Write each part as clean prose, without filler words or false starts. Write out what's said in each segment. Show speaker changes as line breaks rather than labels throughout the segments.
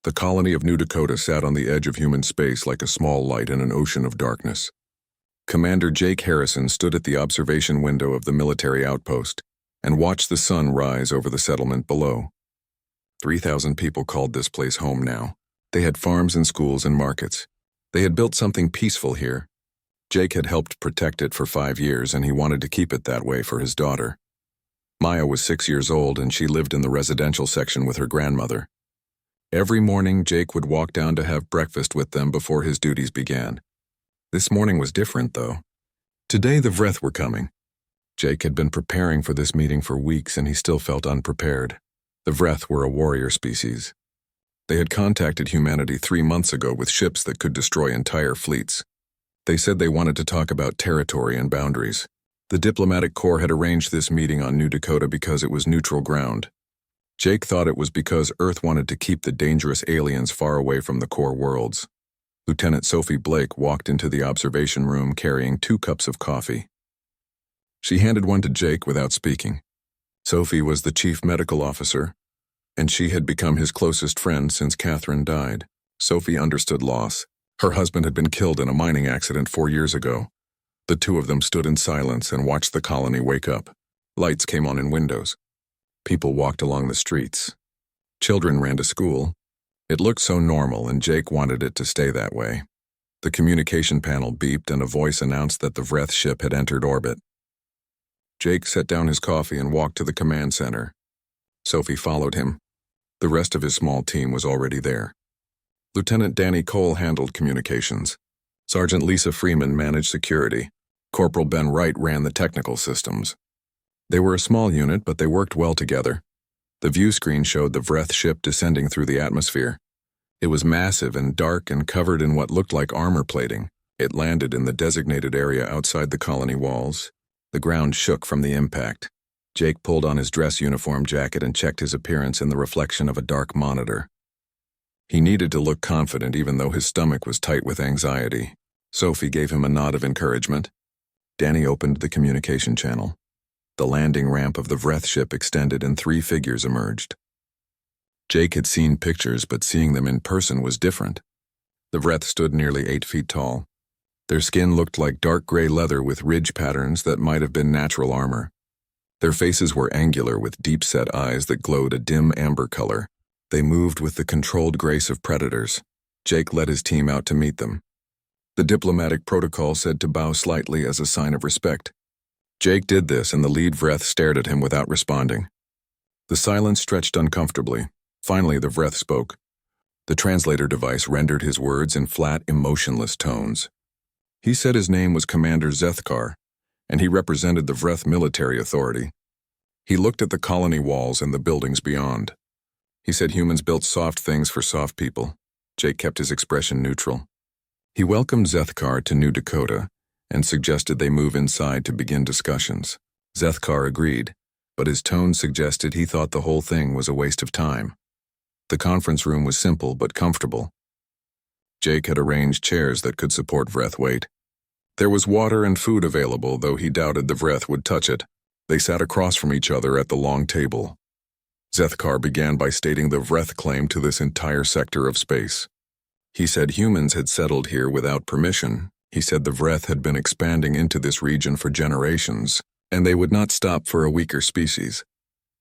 The colony of New Dakota sat on the edge of human space like a small light in an ocean of darkness. Commander Jake Harrison stood at the observation window of the military outpost and watched the sun rise over the settlement below. 3,000 people called this place home now. They had farms and schools and markets. They had built something peaceful here. Jake had helped protect it for 5 years, and he wanted to keep it that way for his daughter. Maya was 6 years old, and she lived in the residential section with her grandmother. Every morning, Jake would walk down to have breakfast with them before his duties began. This morning was different, though. Today the Vreth were coming. Jake had been preparing for this meeting for weeks, and he still felt unprepared. The Vreth were a warrior species. They had contacted humanity 3 months ago with ships that could destroy entire fleets. They said they wanted to talk about territory and boundaries. The diplomatic corps had arranged this meeting on New Dakota because it was neutral ground. Jake thought it was because Earth wanted to keep the dangerous aliens far away from the core worlds. Lieutenant Sophie Blake walked into the observation room carrying 2 cups of coffee. She handed one to Jake without speaking. Sophie was the chief medical officer, and she had become his closest friend since Catherine died. Sophie understood loss. Her husband had been killed in a mining accident 4 years ago. The two of them stood in silence and watched the colony wake up. Lights came on in windows. People walked along the streets. Children ran to school. It looked so normal, and Jake wanted it to stay that way. The communication panel beeped, and a voice announced that the Vreth ship had entered orbit. Jake set down his coffee and walked to the command center. Sophie followed him. The rest of his small team was already there. Lieutenant Danny Cole handled communications. Sergeant Lisa Freeman managed security. Corporal Ben Wright ran the technical systems. They were a small unit, but they worked well together. The view screen showed the Vreth ship descending through the atmosphere. It was massive and dark and covered in what looked like armor plating. It landed in the designated area outside the colony walls. The ground shook from the impact. Jake pulled on his dress uniform jacket and checked his appearance in the reflection of a dark monitor. He needed to look confident even though his stomach was tight with anxiety. Sophie gave him a nod of encouragement. Danny opened the communication channel. The landing ramp of the Vreth ship extended and 3 figures emerged. Jake had seen pictures, but seeing them in person was different. The Vreth stood nearly 8 feet tall. Their skin looked like dark gray leather with ridge patterns that might have been natural armor. Their faces were angular with deep-set eyes that glowed a dim amber color. They moved with the controlled grace of predators. Jake led his team out to meet them. The diplomatic protocol said to bow slightly as a sign of respect. Jake did this, and the lead Vreth stared at him without responding. The silence stretched uncomfortably. Finally, the Vreth spoke. The translator device rendered his words in flat, emotionless tones. He said his name was Commander Zethkar, and he represented the Vreth military authority. He looked at the colony walls and the buildings beyond. He said humans built soft things for soft people. Jake kept his expression neutral. He welcomed Zethkar to New Dakota and suggested they move inside to begin discussions. Zethkar agreed, but his tone suggested he thought the whole thing was a waste of time. The conference room was simple but comfortable. Jake had arranged chairs that could support Vreth weight. There was water and food available, though he doubted the Vreth would touch it. They sat across from each other at the long table. Zethkar began by stating the Vreth claim to this entire sector of space. He said humans had settled here without permission. He said the Vreth had been expanding into this region for generations, and they would not stop for a weaker species.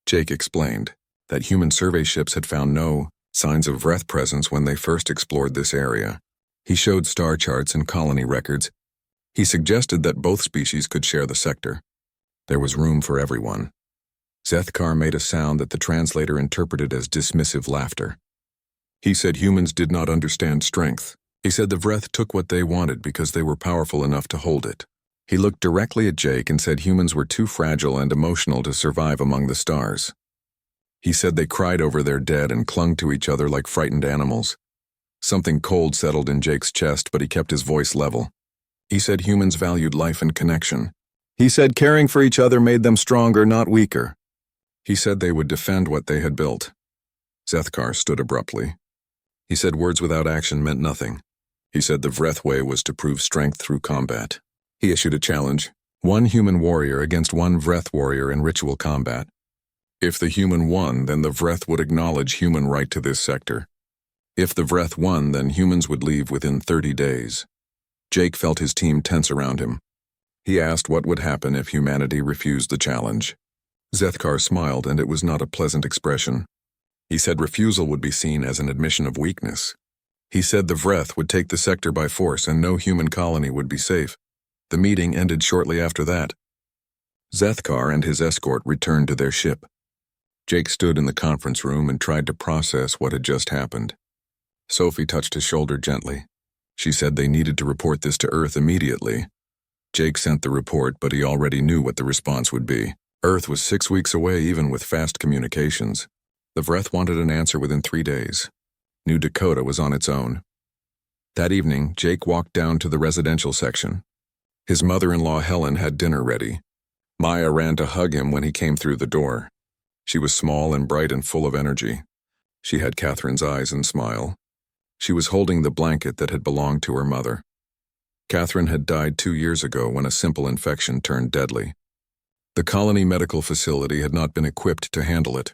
Jake explained that human survey ships had found no signs of Vreth presence when they first explored this area. He showed star charts and colony records. He suggested that both species could share the sector. There was room for everyone. Zethkar made a sound that the translator interpreted as dismissive laughter. He said humans did not understand strength. He said the Vreth took what they wanted because they were powerful enough to hold it. He looked directly at Jake and said humans were too fragile and emotional to survive among the stars. He said they cried over their dead and clung to each other like frightened animals. Something cold settled in Jake's chest, but he kept his voice level. He said humans valued life and connection. He said caring for each other made them stronger, not weaker. He said they would defend what they had built. Zethkar stood abruptly. He said words without action meant nothing. He said the Vreth way was to prove strength through combat. He issued a challenge, 1 human warrior against 1 Vreth warrior in ritual combat. If the human won, then the Vreth would acknowledge human right to this sector. If the Vreth won, then humans would leave within 30 days. Jake felt his team tense around him. He asked what would happen if humanity refused the challenge. Zethkar smiled, and it was not a pleasant expression. He said refusal would be seen as an admission of weakness. He said the Vreth would take the sector by force and no human colony would be safe. The meeting ended shortly after that. Zethkar and his escort returned to their ship. Jake stood in the conference room and tried to process what had just happened. Sophie touched his shoulder gently. She said they needed to report this to Earth immediately. Jake sent the report, but he already knew what the response would be. Earth was 6 weeks away even with fast communications. The Vreth wanted an answer within 3 days. New Dakota was on its own. That evening, Jake walked down to the residential section. His mother-in-law Helen had dinner ready. Maya ran to hug him when he came through the door. She was small and bright and full of energy. She had Catherine's eyes and smile. She was holding the blanket that had belonged to her mother. Catherine had died 2 years ago when a simple infection turned deadly. The colony medical facility had not been equipped to handle it.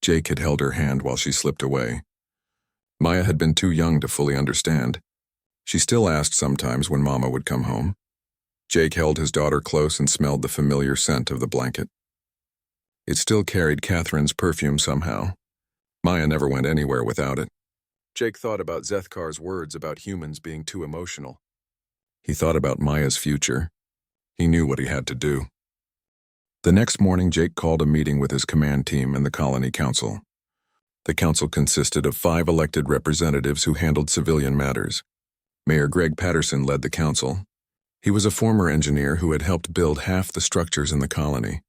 Jake had held her hand while she slipped away. Maya had been too young to fully understand. She still asked sometimes when Mama would come home. Jake held his daughter close and smelled the familiar scent of the blanket. It still carried Catherine's perfume somehow. Maya never went anywhere without it. Jake thought about Zethkar's words about humans being too emotional. He thought about Maya's future. He knew what he had to do. The next morning, Jake called a meeting with his command team and the colony council. The council consisted of 5 elected representatives who handled civilian matters. Mayor Greg Patterson led the council. He was a former engineer who had helped build half the structures in the colony.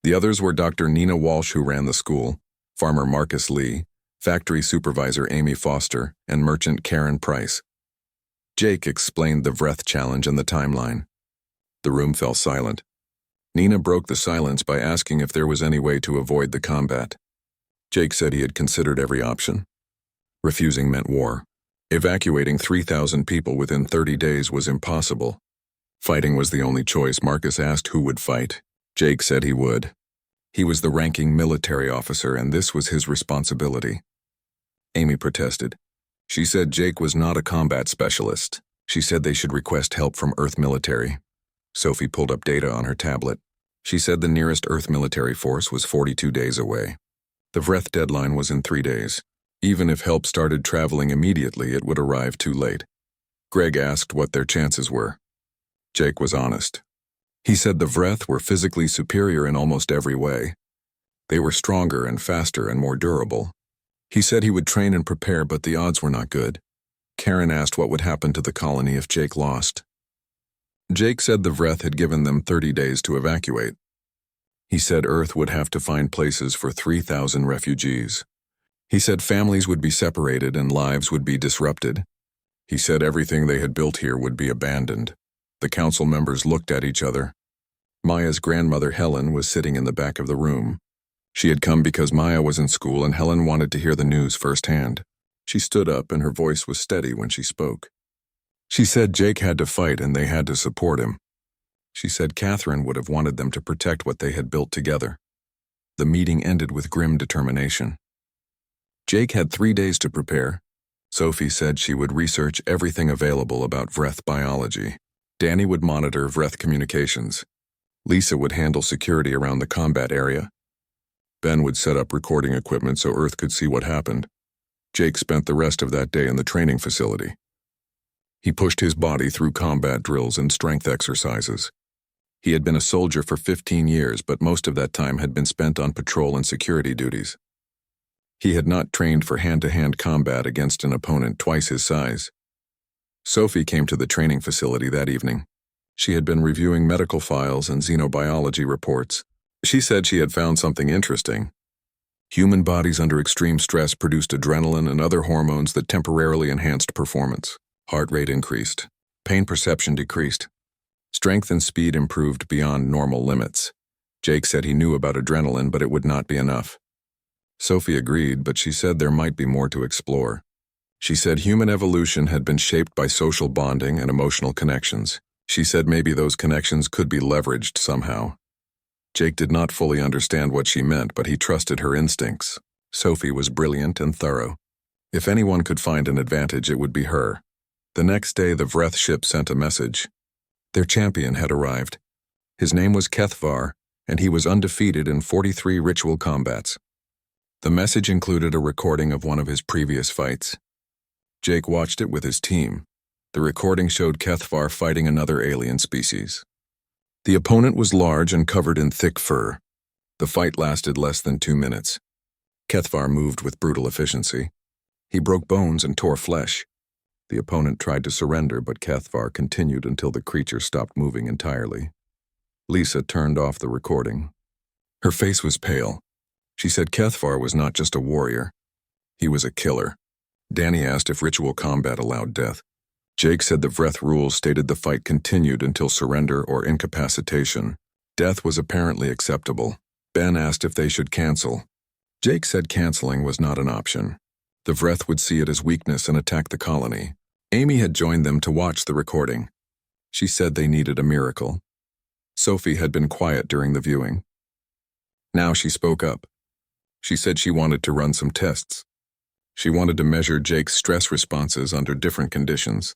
The others were Dr. Nina Walsh, who ran the school, Farmer Marcus Lee, Factory Supervisor Amy Foster, and Merchant Karen Price. Jake explained the Vreth challenge and the timeline. The room fell silent. Nina broke the silence by asking if there was any way to avoid the combat. Jake said he had considered every option. Refusing meant war. Evacuating 3,000 people within 30 days was impossible. Fighting was the only choice. Marcus asked who would fight. Jake said he would. He was the ranking military officer, and this was his responsibility. Amy protested. She said Jake was not a combat specialist. She said they should request help from Earth military. Sophie pulled up data on her tablet. She said the nearest Earth military force was 42 days away. The Vreth deadline was in 3 days. Even if help started traveling immediately, it would arrive too late. Greg asked what their chances were. Jake was honest. He said the Vreth were physically superior in almost every way. They were stronger and faster and more durable. He said he would train and prepare, but the odds were not good. Karen asked what would happen to the colony if Jake lost. Jake said the Vreth had given them 30 days to evacuate. He said Earth would have to find places for 3,000 refugees. He said families would be separated and lives would be disrupted. He said everything they had built here would be abandoned. The council members looked at each other. Maya's grandmother Helen was sitting in the back of the room. She had come because Maya was in school and Helen wanted to hear the news firsthand. She stood up and her voice was steady when she spoke. She said Jake had to fight and they had to support him. She said Catherine would have wanted them to protect what they had built together. The meeting ended with grim determination. Jake had 3 days to prepare. Sophie said she would research everything available about Vreth biology. Danny would monitor Vreth communications. Lisa would handle security around the combat area. Ben would set up recording equipment so Earth could see what happened. Jake spent the rest of that day in the training facility. He pushed his body through combat drills and strength exercises. He had been a soldier for 15 years, but most of that time had been spent on patrol and security duties. He had not trained for hand-to-hand combat against an opponent twice his size. Sophie came to the training facility that evening. She had been reviewing medical files and xenobiology reports. She said she had found something interesting. Human bodies under extreme stress produced adrenaline and other hormones that temporarily enhanced performance. Heart rate increased. Pain perception decreased. Strength and speed improved beyond normal limits. Jake said he knew about adrenaline, but it would not be enough. Sophie agreed, but she said there might be more to explore. She said human evolution had been shaped by social bonding and emotional connections. She said maybe those connections could be leveraged somehow. Jake did not fully understand what she meant, but he trusted her instincts. Sophie was brilliant and thorough. If anyone could find an advantage, it would be her. The next day, the Vreth ship sent a message. Their champion had arrived. His name was Kethvar, and he was undefeated in 43 ritual combats. The message included a recording of one of his previous fights. Jake watched it with his team. The recording showed Kethvar fighting another alien species. The opponent was large and covered in thick fur. The fight lasted less than 2 minutes. Kethvar moved with brutal efficiency. He broke bones and tore flesh. The opponent tried to surrender, but Kethvar continued until the creature stopped moving entirely. Lisa turned off the recording. Her face was pale. She said Kethvar was not just a warrior. He was a killer. Danny asked if ritual combat allowed death. Jake said the Vreth rules stated the fight continued until surrender or incapacitation. Death was apparently acceptable. Ben asked if they should cancel. Jake said canceling was not an option. The Vreth would see it as weakness and attack the colony. Amy had joined them to watch the recording. She said they needed a miracle. Sophie had been quiet during the viewing. Now she spoke up. She said she wanted to run some tests. She wanted to measure Jake's stress responses under different conditions.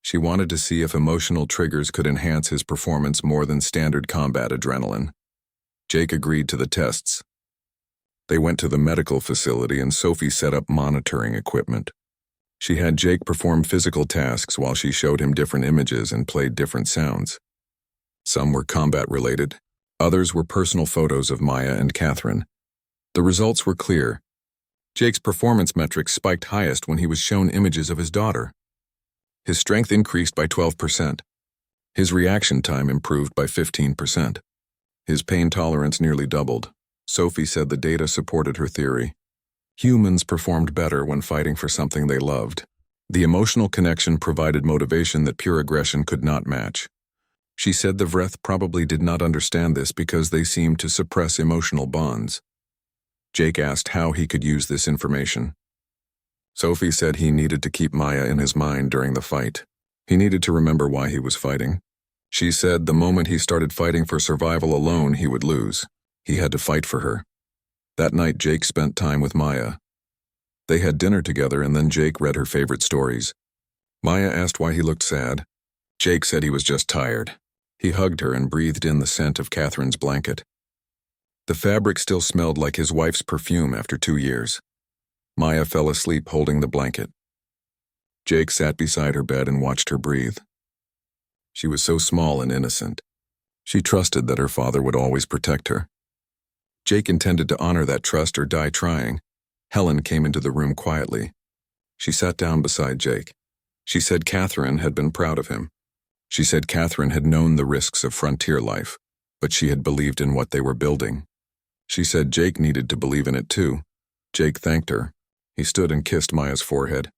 She wanted to see if emotional triggers could enhance his performance more than standard combat adrenaline. Jake agreed to the tests. They went to the medical facility and Sophie set up monitoring equipment. She had Jake perform physical tasks while she showed him different images and played different sounds. Some were combat-related. Others were personal photos of Maya and Catherine. The results were clear. Jake's performance metrics spiked highest when he was shown images of his daughter. His strength increased by 12%. His reaction time improved by 15%. His pain tolerance nearly doubled. Sophie said the data supported her theory. Humans performed better when fighting for something they loved. The emotional connection provided motivation that pure aggression could not match. She said the Vreth probably did not understand this because they seemed to suppress emotional bonds. Jake asked how he could use this information. Sophie said he needed to keep Maya in his mind during the fight. He needed to remember why he was fighting. She said the moment he started fighting for survival alone, he would lose. He had to fight for her. That night, Jake spent time with Maya. They had dinner together and then Jake read her favorite stories. Maya asked why he looked sad. Jake said he was just tired. He hugged her and breathed in the scent of Catherine's blanket. The fabric still smelled like his wife's perfume after 2 years. Maya fell asleep holding the blanket. Jake sat beside her bed and watched her breathe. She was so small and innocent. She trusted that her father would always protect her. Jake intended to honor that trust or die trying. Helen came into the room quietly. She sat down beside Jake. She said Catherine had been proud of him. She said Catherine had known the risks of frontier life, but she had believed in what they were building. She said Jake needed to believe in it too. Jake thanked her. He stood and kissed Maya's forehead.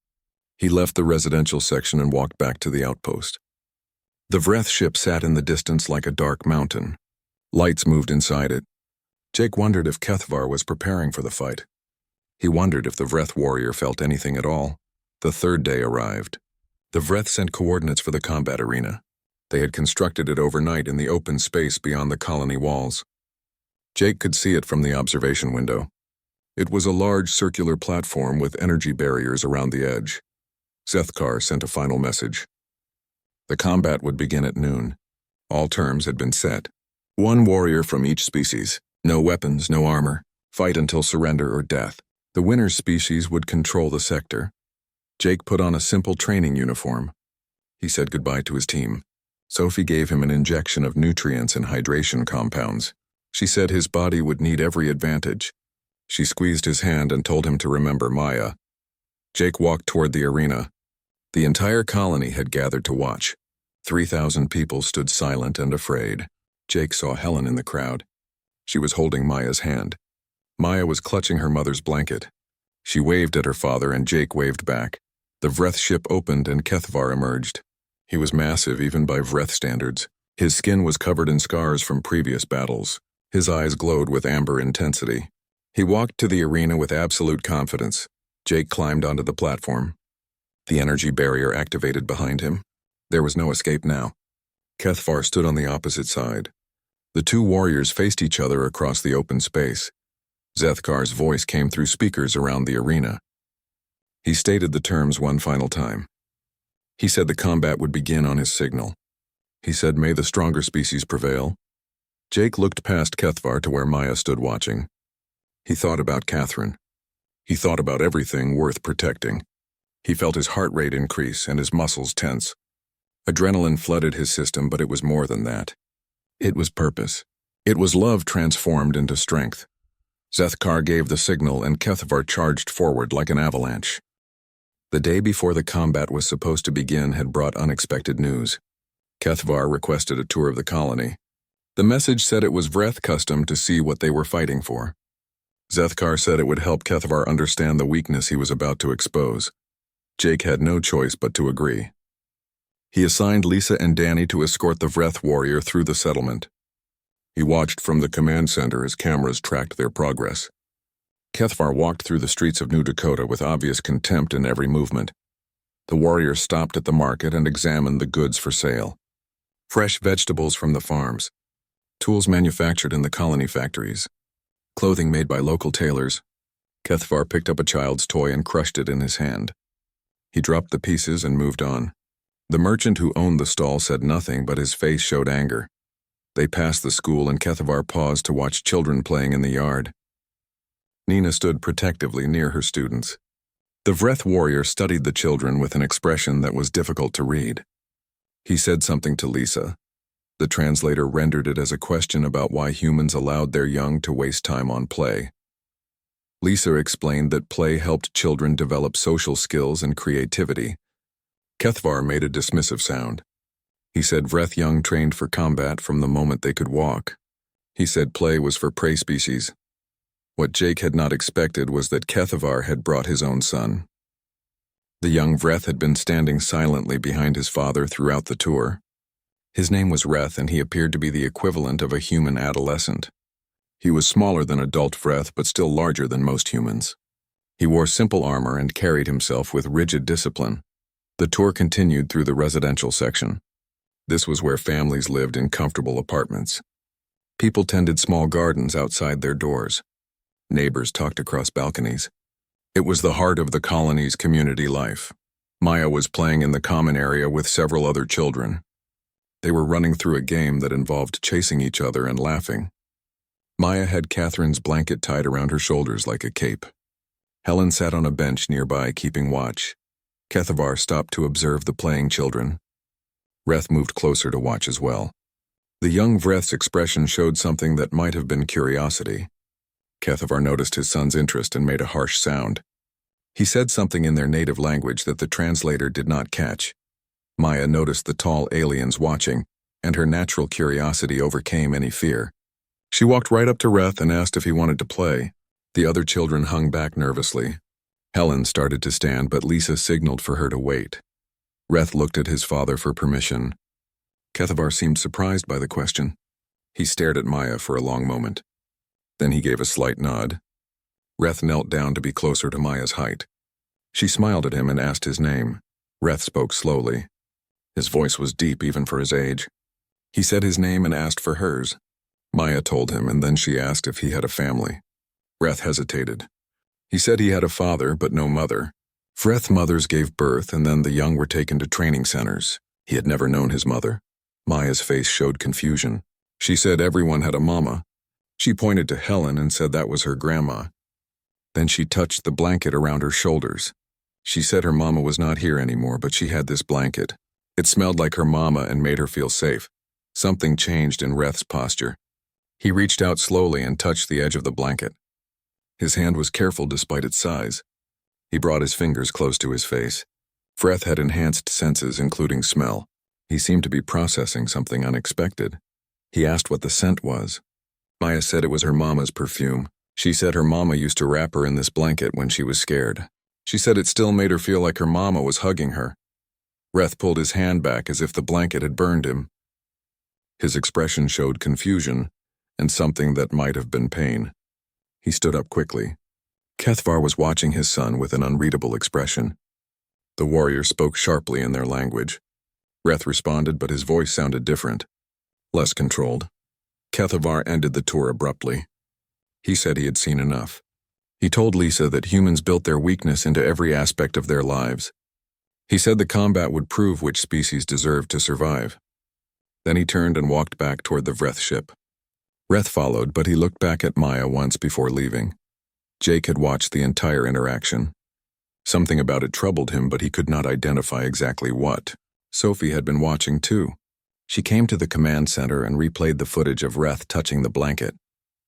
He left the residential section and walked back to the outpost. The Vreth ship sat in the distance like a dark mountain. Lights moved inside it. Jake wondered if Kethvar was preparing for the fight. He wondered if the Vreth warrior felt anything at all. The third day arrived. The Vreth sent coordinates for the combat arena. They had constructed it overnight in the open space beyond the colony walls. Jake could see it from the observation window. It was a large circular platform with energy barriers around the edge. Zethkar sent a final message. The combat would begin at noon. All terms had been set. 1 warrior from each species. No weapons, no armor. Fight until surrender or death. The winner's species would control the sector. Jake put on a simple training uniform. He said goodbye to his team. Sophie gave him an injection of nutrients and hydration compounds. She said his body would need every advantage. She squeezed his hand and told him to remember Maya. Jake walked toward the arena. The entire colony had gathered to watch. 3,000 people stood silent and afraid. Jake saw Helen in the crowd. She was holding Maya's hand. Maya was clutching her mother's blanket. She waved at her father and Jake waved back. The Vreth ship opened and Kethvar emerged. He was massive even by Vreth standards. His skin was covered in scars from previous battles. His eyes glowed with amber intensity. He walked to the arena with absolute confidence. Jake climbed onto the platform. The energy barrier activated behind him. There was no escape now. Kethvar stood on the opposite side. The 2 warriors faced each other across the open space. Zethkar's voice came through speakers around the arena. He stated the terms one final time. He said the combat would begin on his signal. He said, "May the stronger species prevail." Jake looked past Kethvar to where Maya stood watching. He thought about Catherine. He thought about everything worth protecting. He felt his heart rate increase and his muscles tense. Adrenaline flooded his system, but it was more than that. It was purpose. It was love transformed into strength. Zethkar gave the signal and Kethvar charged forward like an avalanche. The day before the combat was supposed to begin had brought unexpected news. Kethvar requested a tour of the colony. The message said it was Vreth custom to see what they were fighting for. Zethkar said it would help Kethvar understand the weakness he was about to expose. Jake had no choice but to agree. He assigned Lisa and Danny to escort the Vreth warrior through the settlement. He watched from the command center as cameras tracked their progress. Kethvar walked through the streets of New Dakota with obvious contempt in every movement. The warrior stopped at the market and examined the goods for sale. Fresh vegetables from the farms, tools manufactured in the colony factories, clothing made by local tailors. Kethvar picked up a child's toy and crushed it in his hand. He dropped the pieces and moved on. The merchant who owned the stall said nothing, but his face showed anger. They passed the school and Kethvar paused to watch children playing in the yard. Nina stood protectively near her students. The Vreth warrior studied the children with an expression that was difficult to read. He said something to Lisa. The translator rendered it as a question about why humans allowed their young to waste time on play. Lisa explained that play helped children develop social skills and creativity. Kethvar made a dismissive sound. He said Vreth young trained for combat from the moment they could walk. He said play was for prey species. What Jake had not expected was that Kethvar had brought his own son. The young Vreth had been standing silently behind his father throughout the tour. His name was Reth, and he appeared to be the equivalent of a human adolescent. He was smaller than adult Vreth, but still larger than most humans. He wore simple armor and carried himself with rigid discipline. The tour continued through the residential section. This was where families lived in comfortable apartments. People tended small gardens outside their doors. Neighbors talked across balconies. It was the heart of the colony's community life. Maya was playing in the common area with several other children. They were running through a game that involved chasing each other and laughing. Maya had Catherine's blanket tied around her shoulders like a cape. Helen sat on a bench nearby, keeping watch. Kethvar stopped to observe the playing children. Reth moved closer to watch as well. The young Vreth's expression showed something that might have been curiosity. Kethvar noticed his son's interest and made a harsh sound. He said something in their native language that the translator did not catch. Maya noticed the tall aliens watching, and her natural curiosity overcame any fear. She walked right up to Reth and asked if he wanted to play. The other children hung back nervously. Helen started to stand, but Lisa signaled for her to wait. Reth looked at his father for permission. Kethvar seemed surprised by the question. He stared at Maya for a long moment. Then he gave a slight nod. Reth knelt down to be closer to Maya's height. She smiled at him and asked his name. Reth spoke slowly. His voice was deep even for his age. He said his name and asked for hers. Maya told him, and then she asked if he had a family. Reth hesitated. He said he had a father, but no mother. Vreth mothers gave birth, and then the young were taken to training centers. He had never known his mother. Maya's face showed confusion. She said everyone had a mama. She pointed to Helen and said that was her grandma. Then she touched the blanket around her shoulders. She said her mama was not here anymore, but she had this blanket. It smelled like her mama and made her feel safe. Something changed in Reth's posture. He reached out slowly and touched the edge of the blanket. His hand was careful despite its size. He brought his fingers close to his face. Vreth had enhanced senses, including smell. He seemed to be processing something unexpected. He asked what the scent was. Maya said it was her mama's perfume. She said her mama used to wrap her in this blanket when she was scared. She said it still made her feel like her mama was hugging her. Reth pulled his hand back as if the blanket had burned him. His expression showed confusion and something that might have been pain. He stood up quickly. Kethvar was watching his son with an unreadable expression. The warrior spoke sharply in their language. Reth responded, but his voice sounded different, less controlled. Kethvar ended the tour abruptly. He said he had seen enough. He told Lisa that humans built their weakness into every aspect of their lives. He said the combat would prove which species deserved to survive. Then he turned and walked back toward the Vreth ship. Vreth followed, but he looked back at Maya once before leaving. Jake had watched the entire interaction. Something about it troubled him, but he could not identify exactly what. Sophie had been watching too. She came to the command center and replayed the footage of Vreth touching the blanket.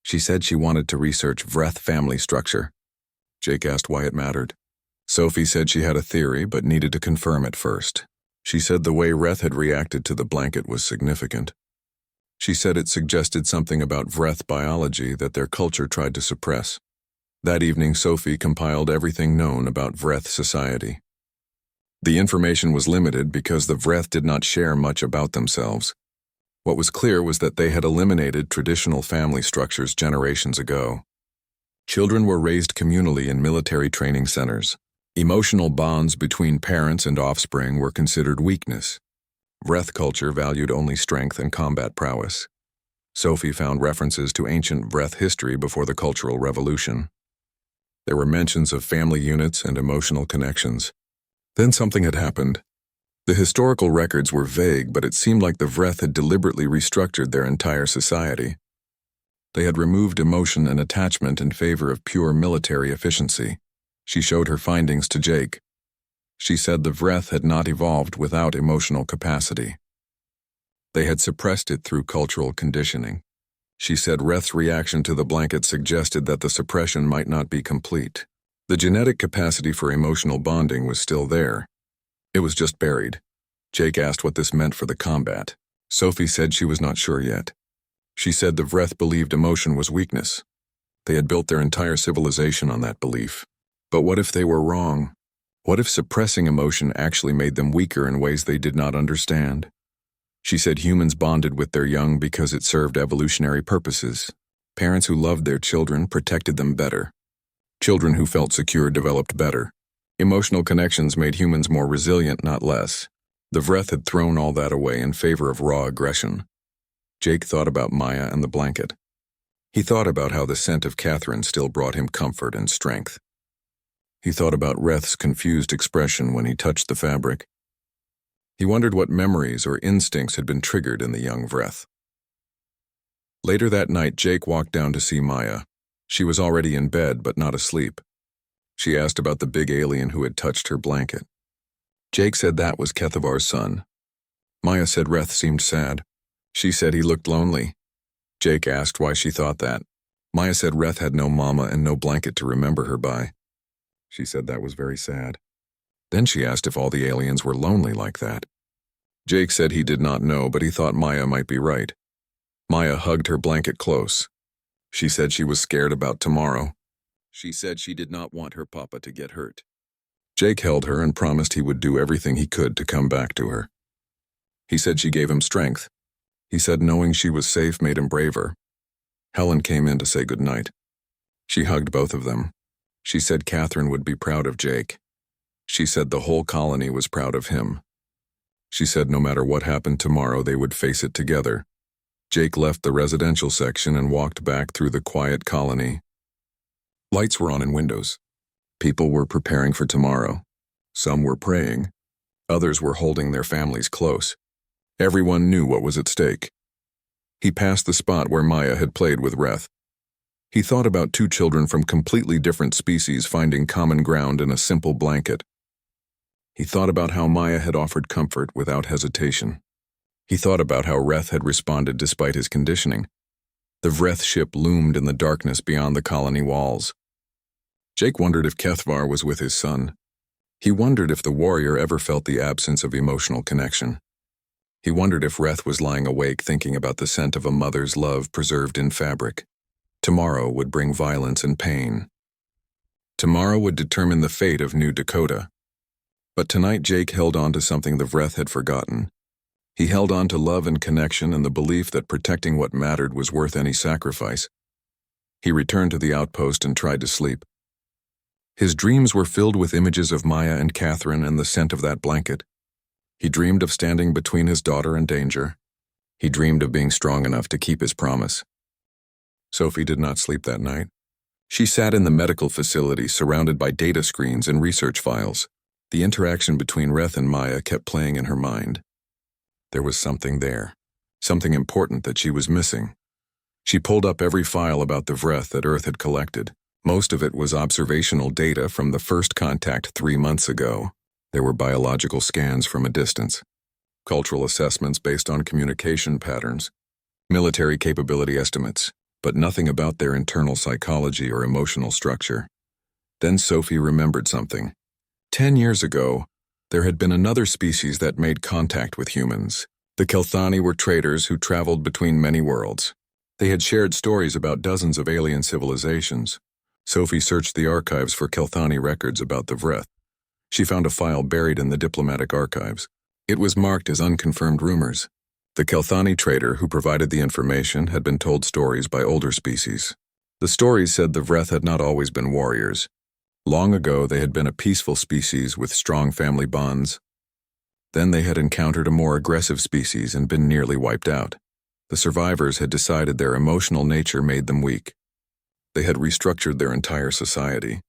She said she wanted to research Vreth family structure. Jake asked why it mattered. Sophie said she had a theory, but needed to confirm it first. She said the way Vreth had reacted to the blanket was significant. She said it suggested something about Vreth biology that their culture tried to suppress. That evening, Sophie compiled everything known about Vreth society. The information was limited because the Vreth did not share much about themselves. What was clear was that they had eliminated traditional family structures generations ago. Children were raised communally in military training centers. Emotional bonds between parents and offspring were considered weakness. Vreth culture valued only strength and combat prowess. Sophie found references to ancient Vreth history before the Cultural Revolution. There were mentions of family units and emotional connections. Then something had happened. The historical records were vague, but it seemed like the Vreth had deliberately restructured their entire society. They had removed emotion and attachment in favor of pure military efficiency. She showed her findings to Jake. She said the Vreth had not evolved without emotional capacity. They had suppressed it through cultural conditioning. She said Vreth's reaction to the blanket suggested that the suppression might not be complete. The genetic capacity for emotional bonding was still there. It was just buried. Jake asked what this meant for the combat. Sophie said she was not sure yet. She said the Vreth believed emotion was weakness. They had built their entire civilization on that belief. But what if they were wrong? What if suppressing emotion actually made them weaker in ways they did not understand? She said humans bonded with their young because it served evolutionary purposes. Parents who loved their children protected them better. Children who felt secure developed better. Emotional connections made humans more resilient, not less. The Vreth had thrown all that away in favor of raw aggression. Jake thought about Maya and the blanket. He thought about how the scent of Catherine still brought him comfort and strength. He thought about Vreth's confused expression when he touched the fabric. He wondered what memories or instincts had been triggered in the young Vreth. Later that night, Jake walked down to see Maya. She was already in bed, but not asleep. She asked about the big alien who had touched her blanket. Jake said that was Kethavar's son. Maya said Vreth seemed sad. She said he looked lonely. Jake asked why she thought that. Maya said Vreth had no mama and no blanket to remember her by. She said that was very sad. Then she asked if all the aliens were lonely like that. Jake said he did not know, but he thought Maya might be right. Maya hugged her blanket close. She said she was scared about tomorrow. She said she did not want her papa to get hurt. Jake held her and promised he would do everything he could to come back to her. He said she gave him strength. He said knowing she was safe made him braver. Helen came in to say goodnight. She hugged both of them. She said Catherine would be proud of Jake. She said the whole colony was proud of him. She said no matter what happened tomorrow, they would face it together. Jake left the residential section and walked back through the quiet colony. Lights were on in windows. People were preparing for tomorrow. Some were praying. Others were holding their families close. Everyone knew what was at stake. He passed the spot where Maya had played with Vreth. He thought about two children from completely different species finding common ground in a simple blanket. He thought about how Maya had offered comfort without hesitation. He thought about how Vreth had responded despite his conditioning. The Vreth ship loomed in the darkness beyond the colony walls. Jake wondered if Kethavar was with his son. He wondered if the warrior ever felt the absence of emotional connection. He wondered if Vreth was lying awake thinking about the scent of a mother's love preserved in fabric. Tomorrow would bring violence and pain. Tomorrow would determine the fate of New Dakota. But tonight Jake held on to something the Vreth had forgotten. He held on to love and connection and the belief that protecting what mattered was worth any sacrifice. He returned to the outpost and tried to sleep. His dreams were filled with images of Maya and Catherine and the scent of that blanket. He dreamed of standing between his daughter and danger. He dreamed of being strong enough to keep his promise. Sophie did not sleep that night. She sat in the medical facility surrounded by data screens and research files. The interaction between Reth and Maya kept playing in her mind. There was something there, something important that she was missing. She pulled up every file about the Vreth that Earth had collected. Most of it was observational data from the first contact 3 months ago. There were biological scans from a distance, cultural assessments based on communication patterns, military capability estimates, but nothing about their internal psychology or emotional structure. Then Sophie remembered something. 10 years ago, there had been another species that made contact with humans. The Kelthani were traders who traveled between many worlds. They had shared stories about dozens of alien civilizations. Sophie searched the archives for Kelthani records about the Vreth. She found a file buried in the diplomatic archives. It was marked as unconfirmed rumors. The Kelthani trader who provided the information had been told stories by older species. The stories said the Vreth had not always been warriors. Long ago, they had been a peaceful species with strong family bonds. Then they had encountered a more aggressive species and been nearly wiped out. The survivors had decided their emotional nature made them weak. They had restructured their entire society.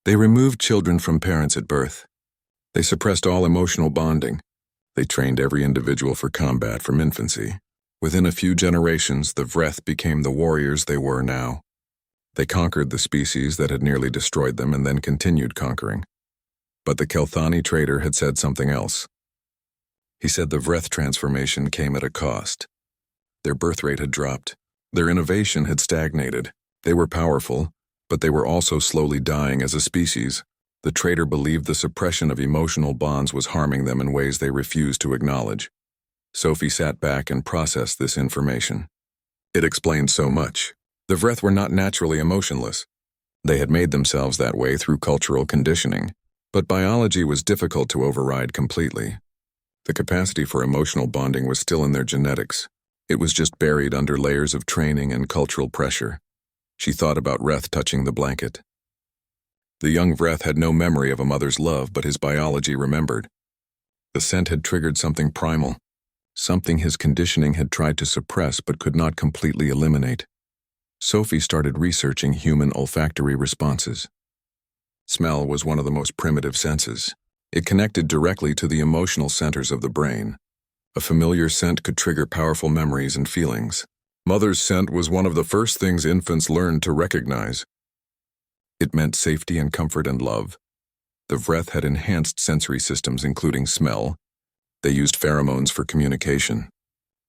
They removed children from parents at birth. They suppressed all emotional bonding. They trained every individual for combat from infancy. Within a few generations, the Vreth became the warriors they were now. They conquered the species that had nearly destroyed them and then continued conquering. But the Kelthani trader had said something else. He said the Vreth transformation came at a cost. Their birth rate had dropped. Their innovation had stagnated. They were powerful, but they were also slowly dying as a species. The trader believed the suppression of emotional bonds was harming them in ways they refused to acknowledge. Sophie sat back and processed this information. It explained so much. The Vreth were not naturally emotionless. They had made themselves that way through cultural conditioning, but biology was difficult to override completely. The capacity for emotional bonding was still in their genetics. It was just buried under layers of training and cultural pressure. She thought about Reth touching the blanket. The young Vreth had no memory of a mother's love, but his biology remembered. The scent had triggered something primal, something his conditioning had tried to suppress but could not completely eliminate. Sophie started researching human olfactory responses. Smell was one of the most primitive senses. It connected directly to the emotional centers of the brain. A familiar scent could trigger powerful memories and feelings. Mother's scent was one of the first things infants learned to recognize. It meant safety and comfort and love. The Vreth had enhanced sensory systems including smell. They used pheromones for communication.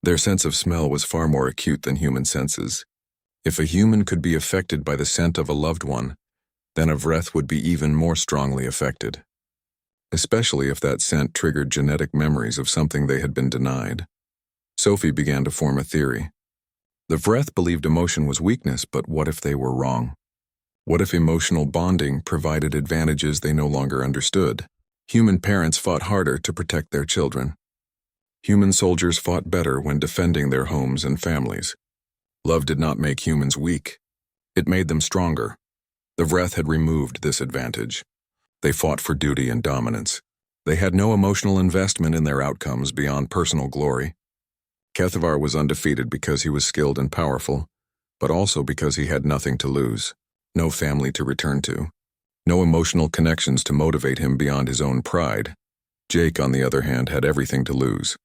Their sense of smell was far more acute than human senses. If a human could be affected by the scent of a loved one, then a Vreth would be even more strongly affected. Especially if that scent triggered genetic memories of something they had been denied. Sophie began to form a theory. The Vreth believed emotion was weakness, but what if they were wrong? What if emotional bonding provided advantages they no longer understood? Human parents fought harder to protect their children. Human soldiers fought better when defending their homes and families. Love did not make humans weak. It made them stronger. The Vreth had removed this advantage. They fought for duty and dominance. They had no emotional investment in their outcomes beyond personal glory. Kethavar was undefeated because he was skilled and powerful, but also because he had nothing to lose, no family to return to, no emotional connections to motivate him beyond his own pride. Jake, on the other hand, had everything to lose.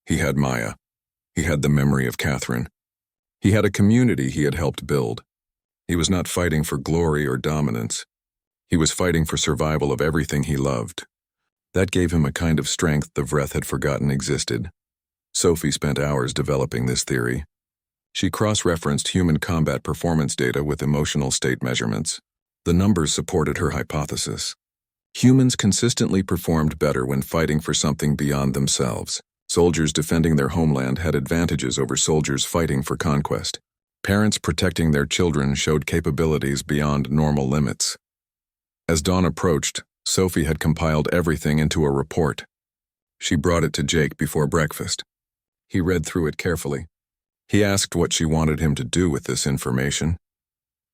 He had Maya. He had the memory of Catherine. He had a community he had helped build. He was not fighting for glory or dominance. He was fighting for survival of everything he loved. That gave him a kind of strength the Vreth had forgotten existed. Sophie spent hours developing this theory. She cross-referenced human combat performance data with emotional state measurements. The numbers supported her hypothesis. Humans consistently performed better when fighting for something beyond themselves. Soldiers defending their homeland had advantages over soldiers fighting for conquest. Parents protecting their children showed capabilities beyond normal limits. As dawn approached, Sophie had compiled everything into a report. She brought it to Jake before breakfast. He read through it carefully. He asked what she wanted him to do with this information.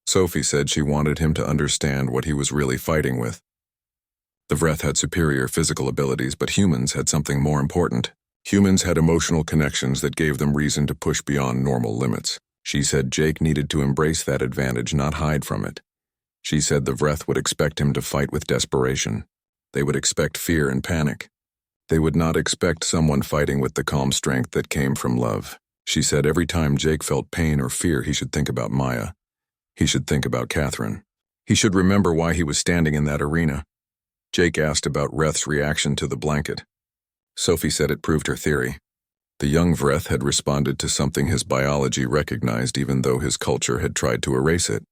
Sophie said she wanted him to understand what he was really fighting with. The Vreth had superior physical abilities, but humans had something more important. Humans had emotional connections that gave them reason to push beyond normal limits. She said Jake needed to embrace that advantage, not hide from it. She said the Vreth would expect him to fight with desperation. They would expect fear and panic. They would not expect someone fighting with the calm strength that came from love. She said every time Jake felt pain or fear, he should think about Maya. He should think about Catherine. He should remember why he was standing in that arena. Jake asked about Vreth's reaction to the blanket. Sophie said it proved her theory. The young Vreth had responded to something his biology recognized, even though his culture had tried to erase it.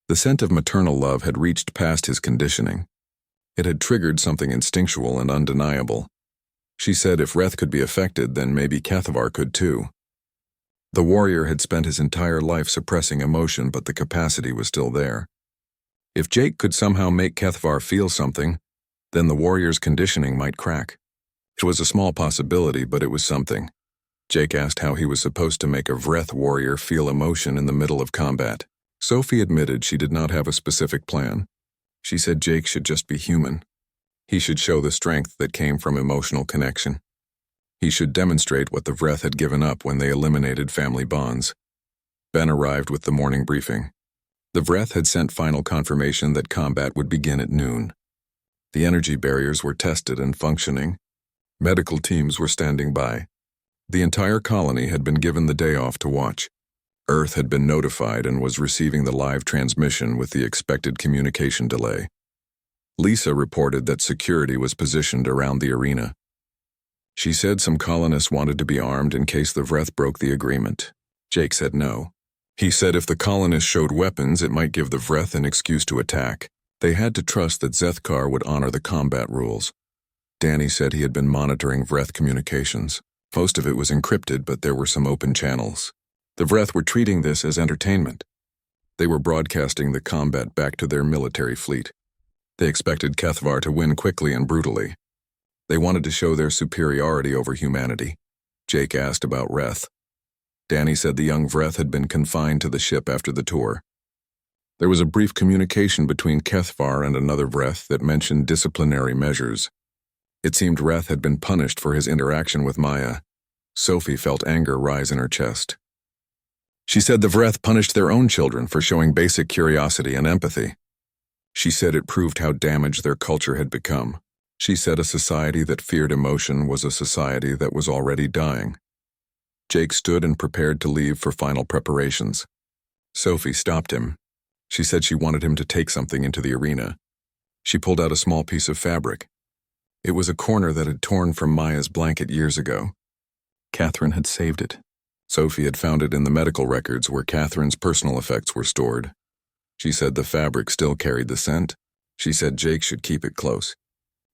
The scent of maternal love had reached past his conditioning. It had triggered something instinctual and undeniable. She said if Vreth could be affected, then maybe Cathavar could too. The warrior had spent his entire life suppressing emotion, but the capacity was still there. If Jake could somehow make Cathavar feel something, then the warrior's conditioning might crack. It was a small possibility, but it was something. Jake asked how he was supposed to make a Vreth warrior feel emotion in the middle of combat. Sophie admitted she did not have a specific plan. She said Jake should just be human. He should show the strength that came from emotional connection. He should demonstrate what the Vreth had given up when they eliminated family bonds. Ben arrived with the morning briefing. The Vreth had sent final confirmation that combat would begin at noon. The energy barriers were tested and functioning. Medical teams were standing by. The entire colony had been given the day off to watch. Earth had been notified and was receiving the live transmission with the expected communication delay. Lisa reported that security was positioned around the arena. She said some colonists wanted to be armed in case the Vreth broke the agreement. Jake said no. He said if the colonists showed weapons, it might give the Vreth an excuse to attack. They had to trust that Zethkar would honor the combat rules. Danny said he had been monitoring Vreth communications. Most of it was encrypted, but there were some open channels. The Vreth were treating this as entertainment. They were broadcasting the combat back to their military fleet. They expected Cathavar to win quickly and brutally. They wanted to show their superiority over humanity. Jake asked about Vreth. Danny said the young Vreth had been confined to the ship after the tour. There was a brief communication between Cathavar and another Vreth that mentioned disciplinary measures. It seemed Vreth had been punished for his interaction with Maya. Sophie felt anger rise in her chest. She said the Vreth punished their own children for showing basic curiosity and empathy. She said it proved how damaged their culture had become. She said a society that feared emotion was a society that was already dying. Jake stood and prepared to leave for final preparations. Sophie stopped him. She said she wanted him to take something into the arena. She pulled out a small piece of fabric. It was a corner that had torn from Maya's blanket years ago. Catherine had saved it. Sophie had found it in the medical records where Catherine's personal effects were stored. She said the fabric still carried the scent. She said Jake should keep it close.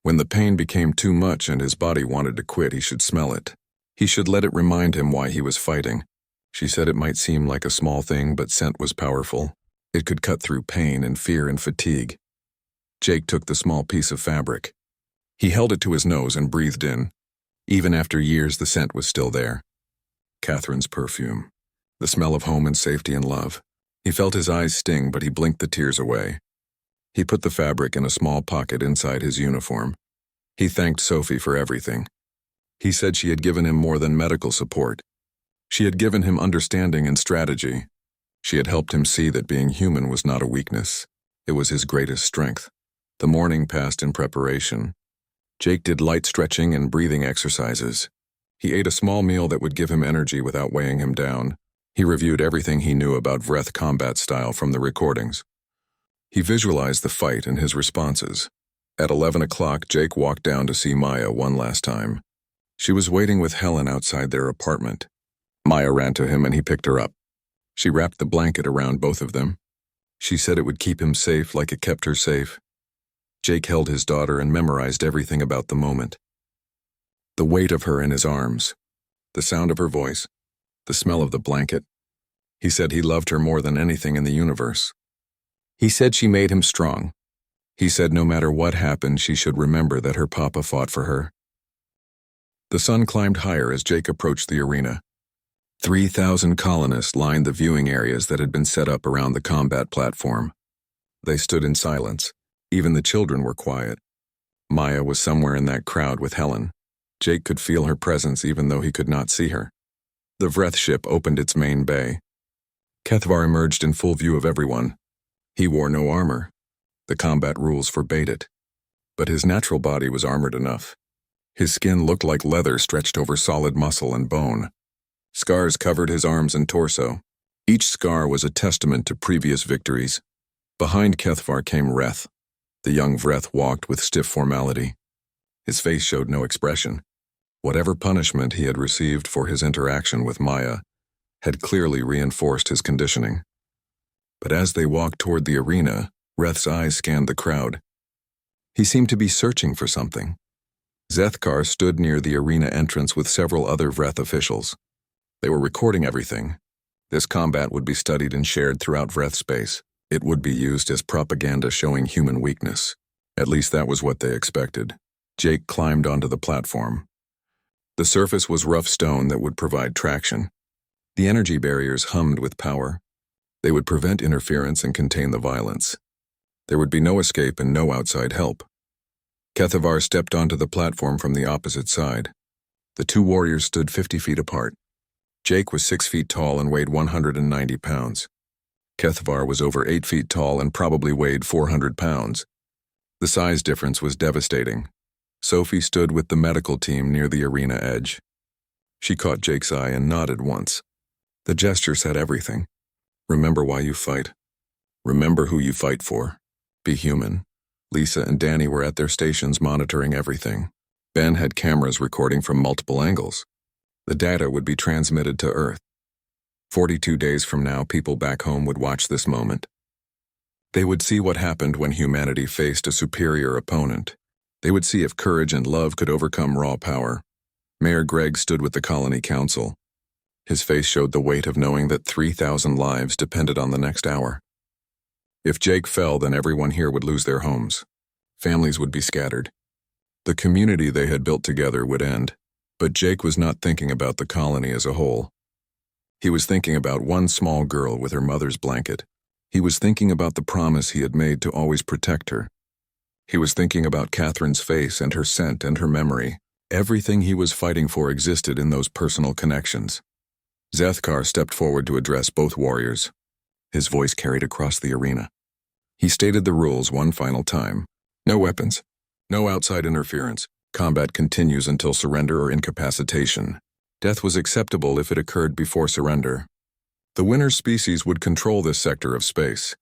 When the pain became too much and his body wanted to quit, he should smell it. He should let it remind him why he was fighting. She said it might seem like a small thing, but scent was powerful. It could cut through pain and fear and fatigue. Jake took the small piece of fabric. He held it to his nose and breathed in. Even after years, the scent was still there. Catherine's perfume. The smell of home and safety and love. He felt his eyes sting, but he blinked the tears away. He put the fabric in a small pocket inside his uniform. He thanked Sophie for everything. He said she had given him more than medical support. She had given him understanding and strategy. She had helped him see that being human was not a weakness. It was his greatest strength. The morning passed in preparation. Jake did light stretching and breathing exercises. He ate a small meal that would give him energy without weighing him down. He reviewed everything he knew about Vreth combat style from the recordings. He visualized the fight and his responses. At 11 o'clock, Jake walked down to see Maya one last time. She was waiting with Helen outside their apartment. Maya ran to him and he picked her up. She wrapped the blanket around both of them. She said it would keep him safe like it kept her safe. Jake held his daughter and memorized everything about the moment. The weight of her in his arms, the sound of her voice, the smell of the blanket. He said he loved her more than anything in the universe. He said she made him strong. He said no matter what happened, she should remember that her papa fought for her. The sun climbed higher as Jake approached the arena. 3,000 colonists lined the viewing areas that had been set up around the combat platform. They stood in silence. Even the children were quiet. Maya was somewhere in that crowd with Helen. Jake could feel her presence even though he could not see her. The Vreth ship opened its main bay. Kethvar emerged in full view of everyone. He wore no armor. The combat rules forbade it. But his natural body was armored enough. His skin looked like leather stretched over solid muscle and bone. Scars covered his arms and torso. Each scar was a testament to previous victories. Behind Kethvar came Reth. The young Vreth walked with stiff formality. His face showed no expression. Whatever punishment he had received for his interaction with Maya had clearly reinforced his conditioning. But as they walked toward the arena, Reth's eyes scanned the crowd. He seemed to be searching for something. Zethkar stood near the arena entrance with several other Vreth officials. They were recording everything. This combat would be studied and shared throughout Vreth space. It would be used as propaganda showing human weakness. At least that was what they expected. Jake climbed onto the platform. The surface was rough stone that would provide traction. The energy barriers hummed with power. They would prevent interference and contain the violence. There would be no escape and no outside help. Kethvar stepped onto the platform from the opposite side. The two warriors stood 50 feet apart. Jake was 6 feet tall and weighed 190 pounds. Kethvar was over 8 feet tall and probably weighed 400 pounds. The size difference was devastating. Sophie stood with the medical team near the arena edge. She caught Jake's eye and nodded once. The gesture said everything. Remember why you fight. Remember who you fight for. Be human. Lisa and Danny were at their stations monitoring everything. Ben had cameras recording from multiple angles. The data would be transmitted to Earth. 42 days from now, people back home would watch this moment. They would see what happened when humanity faced a superior opponent. They would see if courage and love could overcome raw power. Mayor Gregg stood with the colony council. His face showed the weight of knowing that 3,000 lives depended on the next hour. If Jake fell, then everyone here would lose their homes. Families would be scattered. The community they had built together would end. But Jake was not thinking about the colony as a whole. He was thinking about one small girl with her mother's blanket. He was thinking about the promise he had made to always protect her. He was thinking about Catherine's face and her scent and her memory. Everything he was fighting for existed in those personal connections. Zethkar stepped forward to address both warriors. His voice carried across the arena. He stated the rules one final time. No weapons. No outside interference. Combat continues until surrender or incapacitation. Death was acceptable if it occurred before surrender. The winner's species would control this sector of space.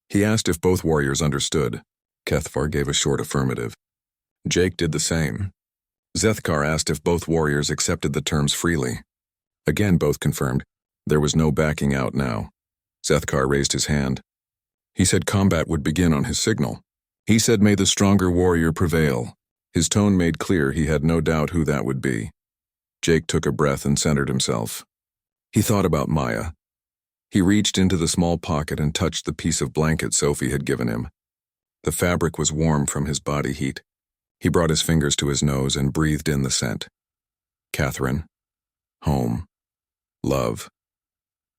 He asked if both warriors understood. Kethvar gave a short affirmative. Jake did the same. Zethkar asked if both warriors accepted the terms freely. Again, both confirmed. There was no backing out now. Zethkar raised his hand. He said combat would begin on his signal. He said, "May the stronger warrior prevail." His tone made clear he had no doubt who that would be. Jake took a breath and centered himself. He thought about Maya. He reached into the small pocket and touched the piece of blanket Sophie had given him. The fabric was warm from his body heat. He brought his fingers to his nose and breathed in the scent. Catherine. Home. Love.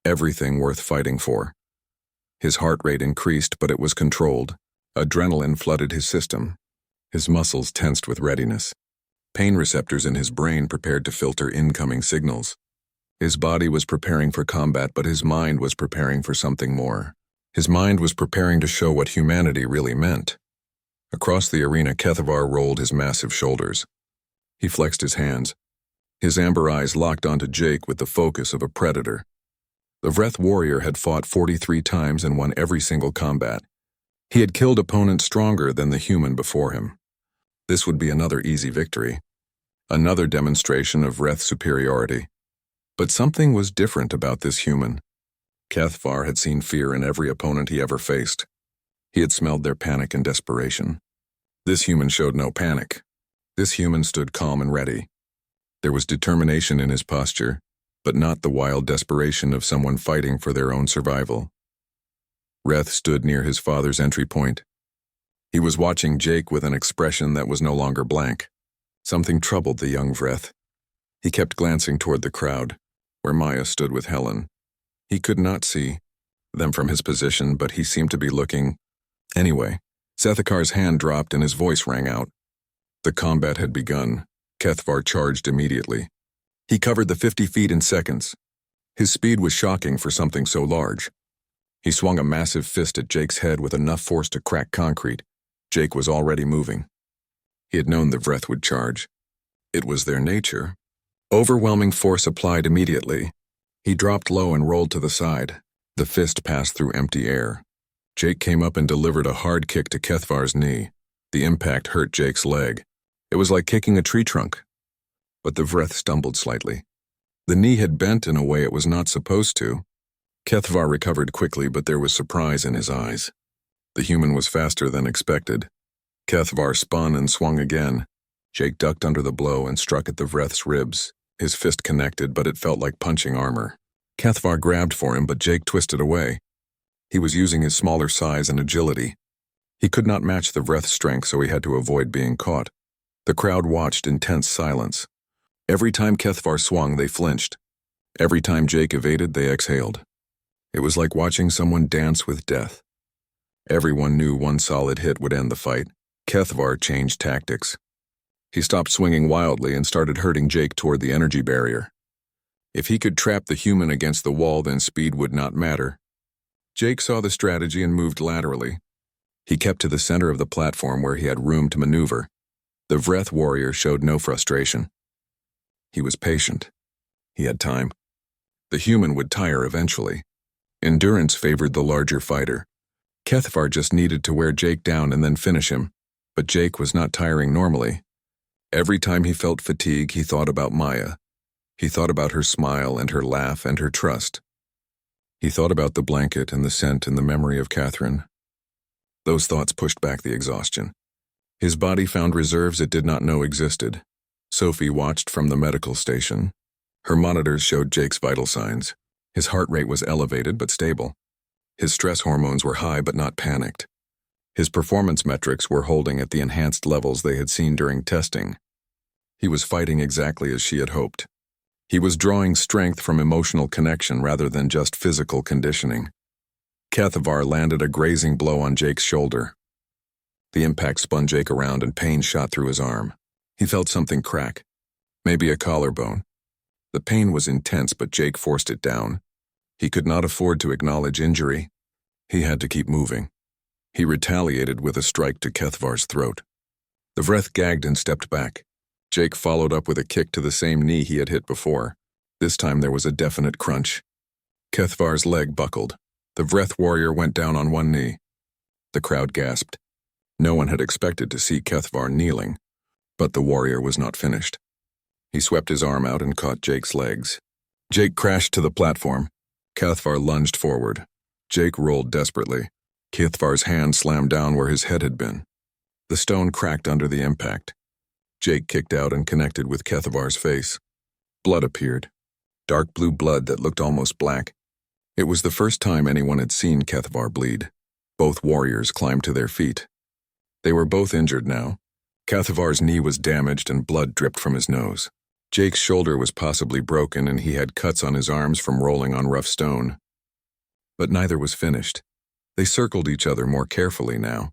Everything worth fighting for. His heart rate increased, but it was controlled. Adrenaline flooded his system. His muscles tensed with readiness. Pain receptors in his brain prepared to filter incoming signals. His body was preparing for combat, but his mind was preparing for something more. His mind was preparing to show what humanity really meant. Across the arena, Kethvar rolled his massive shoulders. He flexed his hands. His amber eyes locked onto Jake with the focus of a predator. The Vreth warrior had fought 43 times and won every single combat. He had killed opponents stronger than the human before him. This would be another easy victory. Another demonstration of Vreth superiority. But something was different about this human. Kethvar had seen fear in every opponent he ever faced. He had smelled their panic and desperation. This human showed no panic. This human stood calm and ready. There was determination in his posture, but not the wild desperation of someone fighting for their own survival. Reth stood near his father's entry point. He was watching Jake with an expression that was no longer blank. Something troubled the young Vreth. He kept glancing toward the crowd, where Maya stood with Helen. He could not see them from his position, but he seemed to be looking. Anyway, Zethakar's hand dropped and his voice rang out. The combat had begun. Kethvar charged immediately. He covered the 50 feet in seconds. His speed was shocking for something so large. He swung a massive fist at Jake's head with enough force to crack concrete. Jake was already moving. He had known the Vreth would charge. It was their nature. Overwhelming force applied immediately. He dropped low and rolled to the side. The fist passed through empty air. Jake came up and delivered a hard kick to Kethvar's knee. The impact hurt Jake's leg. It was like kicking a tree trunk. But the Vreth stumbled slightly. The knee had bent in a way it was not supposed to. Kethvar recovered quickly, but there was surprise in his eyes. The human was faster than expected. Kethvar spun and swung again. Jake ducked under the blow and struck at the Vreth's ribs. His fist connected, but it felt like punching armor. Kethvar grabbed for him, but Jake twisted away. He was using his smaller size and agility. He could not match the Vreth's strength, so he had to avoid being caught. The crowd watched in tense silence. Every time Kethvar swung, they flinched. Every time Jake evaded, they exhaled. It was like watching someone dance with death. Everyone knew one solid hit would end the fight. Kethvar changed tactics. He stopped swinging wildly and started herding Jake toward the energy barrier. If he could trap the human against the wall, then speed would not matter. Jake saw the strategy and moved laterally. He kept to the center of the platform where he had room to maneuver. The Vreth warrior showed no frustration. He was patient. He had time. The human would tire eventually. Endurance favored the larger fighter. Kethvar just needed to wear Jake down and then finish him, but Jake was not tiring normally. Every time he felt fatigue, he thought about Maya. He thought about her smile and her laugh and her trust. He thought about the blanket and the scent and the memory of Catherine. Those thoughts pushed back the exhaustion. His body found reserves it did not know existed. Sophie watched from the medical station. Her monitors showed Jake's vital signs. His heart rate was elevated but stable. His stress hormones were high but not panicked. His performance metrics were holding at the enhanced levels they had seen during testing. He was fighting exactly as she had hoped. He was drawing strength from emotional connection rather than just physical conditioning. Kethvar landed a grazing blow on Jake's shoulder. The impact spun Jake around and pain shot through his arm. He felt something crack, maybe a collarbone. The pain was intense, but Jake forced it down. He could not afford to acknowledge injury. He had to keep moving. He retaliated with a strike to Kethvar's throat. The Vreth gagged and stepped back. Jake followed up with a kick to the same knee he had hit before. This time there was a definite crunch. Kethvar's leg buckled. The Vreth warrior went down on one knee. The crowd gasped. No one had expected to see Kethvar kneeling, but the warrior was not finished. He swept his arm out and caught Jake's legs. Jake crashed to the platform. Kethvar lunged forward. Jake rolled desperately. Kethvar's hand slammed down where his head had been. The stone cracked under the impact. Jake kicked out and connected with Kethvar's face. Blood appeared. Dark blue blood that looked almost black. It was the first time anyone had seen Kethvar bleed. Both warriors climbed to their feet. They were both injured now. Kethvar's knee was damaged and blood dripped from his nose. Jake's shoulder was possibly broken and he had cuts on his arms from rolling on rough stone. But neither was finished. They circled each other more carefully now.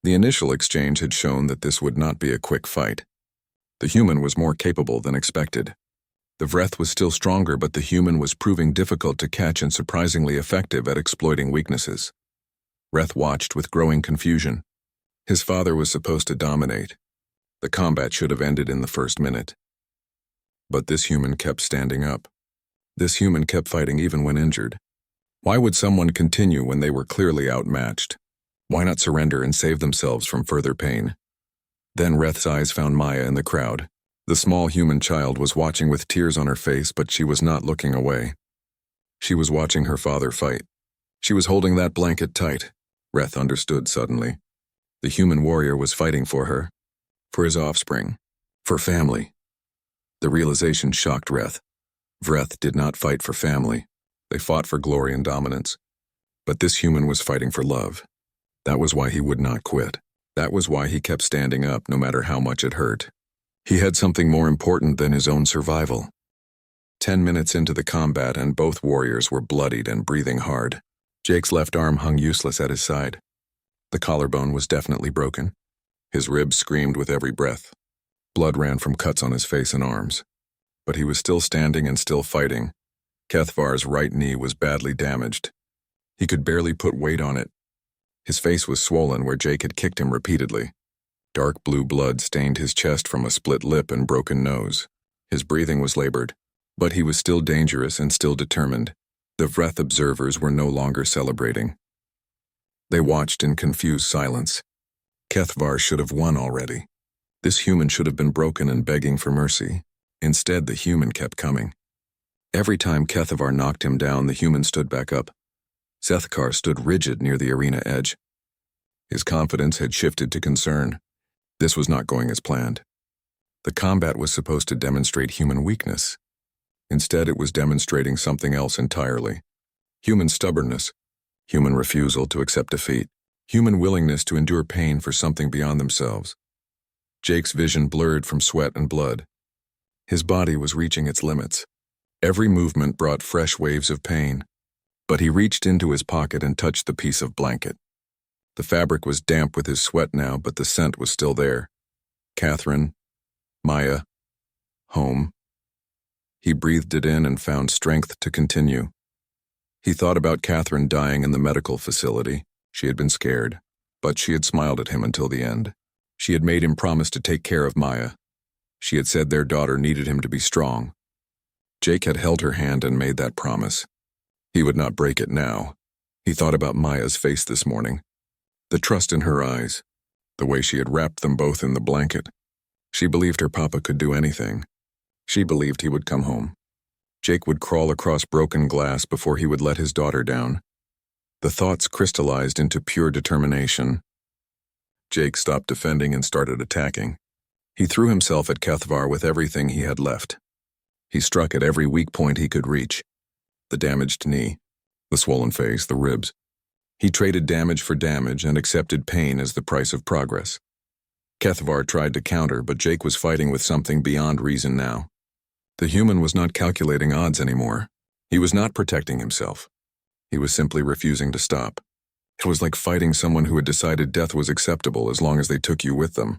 The initial exchange had shown that this would not be a quick fight. The human was more capable than expected. The Vreth was still stronger, but the human was proving difficult to catch and surprisingly effective at exploiting weaknesses. Vreth watched with growing confusion. His father was supposed to dominate. The combat should have ended in the first minute. But this human kept standing up. This human kept fighting even when injured. Why would someone continue when they were clearly outmatched? Why not surrender and save themselves from further pain? Then Vreth's eyes found Maya in the crowd. The small human child was watching with tears on her face, but she was not looking away. She was watching her father fight. She was holding that blanket tight. Vreth understood suddenly. The human warrior was fighting for her, for his offspring, for family. The realization shocked Vreth. Vreth did not fight for family. They fought for glory and dominance. But this human was fighting for love. That was why he would not quit. That was why he kept standing up no matter how much it hurt. He had something more important than his own survival. 10 minutes into the combat and both warriors were bloodied and breathing hard. Jake's left arm hung useless at his side. The collarbone was definitely broken. His ribs screamed with every breath. Blood ran from cuts on his face and arms. But he was still standing and still fighting. Kethvar's right knee was badly damaged. He could barely put weight on it. His face was swollen where Jake had kicked him repeatedly. Dark blue blood stained his chest from a split lip and broken nose. His breathing was labored, but he was still dangerous and still determined. The Vreth observers were no longer celebrating. They watched in confused silence. Kethvar should have won already. This human should have been broken and begging for mercy. Instead, the human kept coming. Every time Kethvar knocked him down, the human stood back up. Zethkar stood rigid near the arena edge. His confidence had shifted to concern. This was not going as planned. The combat was supposed to demonstrate human weakness. Instead, it was demonstrating something else entirely. Human stubbornness, human refusal to accept defeat, human willingness to endure pain for something beyond themselves. Jake's vision blurred from sweat and blood. His body was reaching its limits. Every movement brought fresh waves of pain, but he reached into his pocket and touched the piece of blanket. The fabric was damp with his sweat now, but the scent was still there. Catherine, Maya, home. He breathed it in and found strength to continue. He thought about Catherine dying in the medical facility. She had been scared, but she had smiled at him until the end. She had made him promise to take care of Maya. She had said their daughter needed him to be strong. Jake had held her hand and made that promise. He would not break it now. He thought about Maya's face this morning. The trust in her eyes. The way she had wrapped them both in the blanket. She believed her papa could do anything. She believed he would come home. Jake would crawl across broken glass before he would let his daughter down. The thoughts crystallized into pure determination. Jake stopped defending and started attacking. He threw himself at Kethvar with everything he had left. He struck at every weak point he could reach. The damaged knee, the swollen face, the ribs. He traded damage for damage and accepted pain as the price of progress. Kethvar tried to counter, but Jake was fighting with something beyond reason now. The human was not calculating odds anymore. He was not protecting himself. He was simply refusing to stop. It was like fighting someone who had decided death was acceptable as long as they took you with them.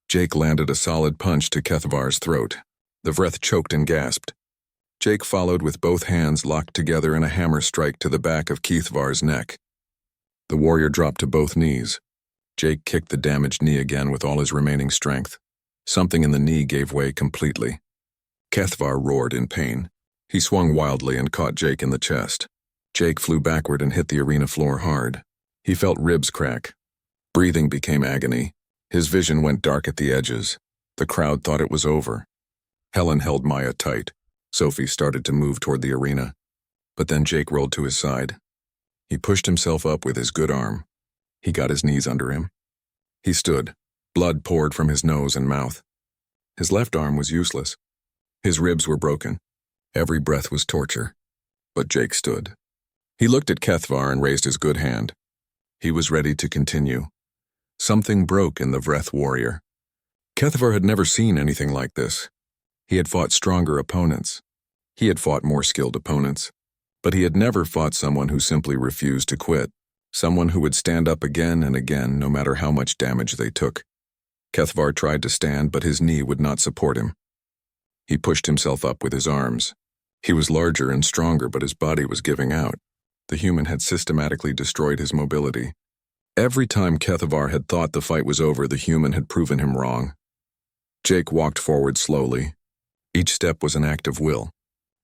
Jake landed a solid punch to Kethvar's throat. The Vreth choked and gasped. Jake followed with both hands locked together in a hammer strike to the back of Kethvar's neck. The warrior dropped to both knees. Jake kicked the damaged knee again with all his remaining strength. Something in the knee gave way completely. Kethvar roared in pain. He swung wildly and caught Jake in the chest. Jake flew backward and hit the arena floor hard. He felt ribs crack. Breathing became agony. His vision went dark at the edges. The crowd thought it was over. Helen held Maya tight. Sophie started to move toward the arena. But then Jake rolled to his side. He pushed himself up with his good arm. He got his knees under him. He stood. Blood poured from his nose and mouth. His left arm was useless. His ribs were broken. Every breath was torture. But Jake stood. He looked at Kethvar and raised his good hand. He was ready to continue. Something broke in the Vreth warrior. Kethvar had never seen anything like this. He had fought stronger opponents. He had fought more skilled opponents. But he had never fought someone who simply refused to quit. Someone who would stand up again and again no matter how much damage they took. Kethvar tried to stand, but his knee would not support him. He pushed himself up with his arms. He was larger and stronger, but his body was giving out. The human had systematically destroyed his mobility. Every time Kethvar had thought the fight was over, the human had proven him wrong. Jake walked forward slowly. Each step was an act of will.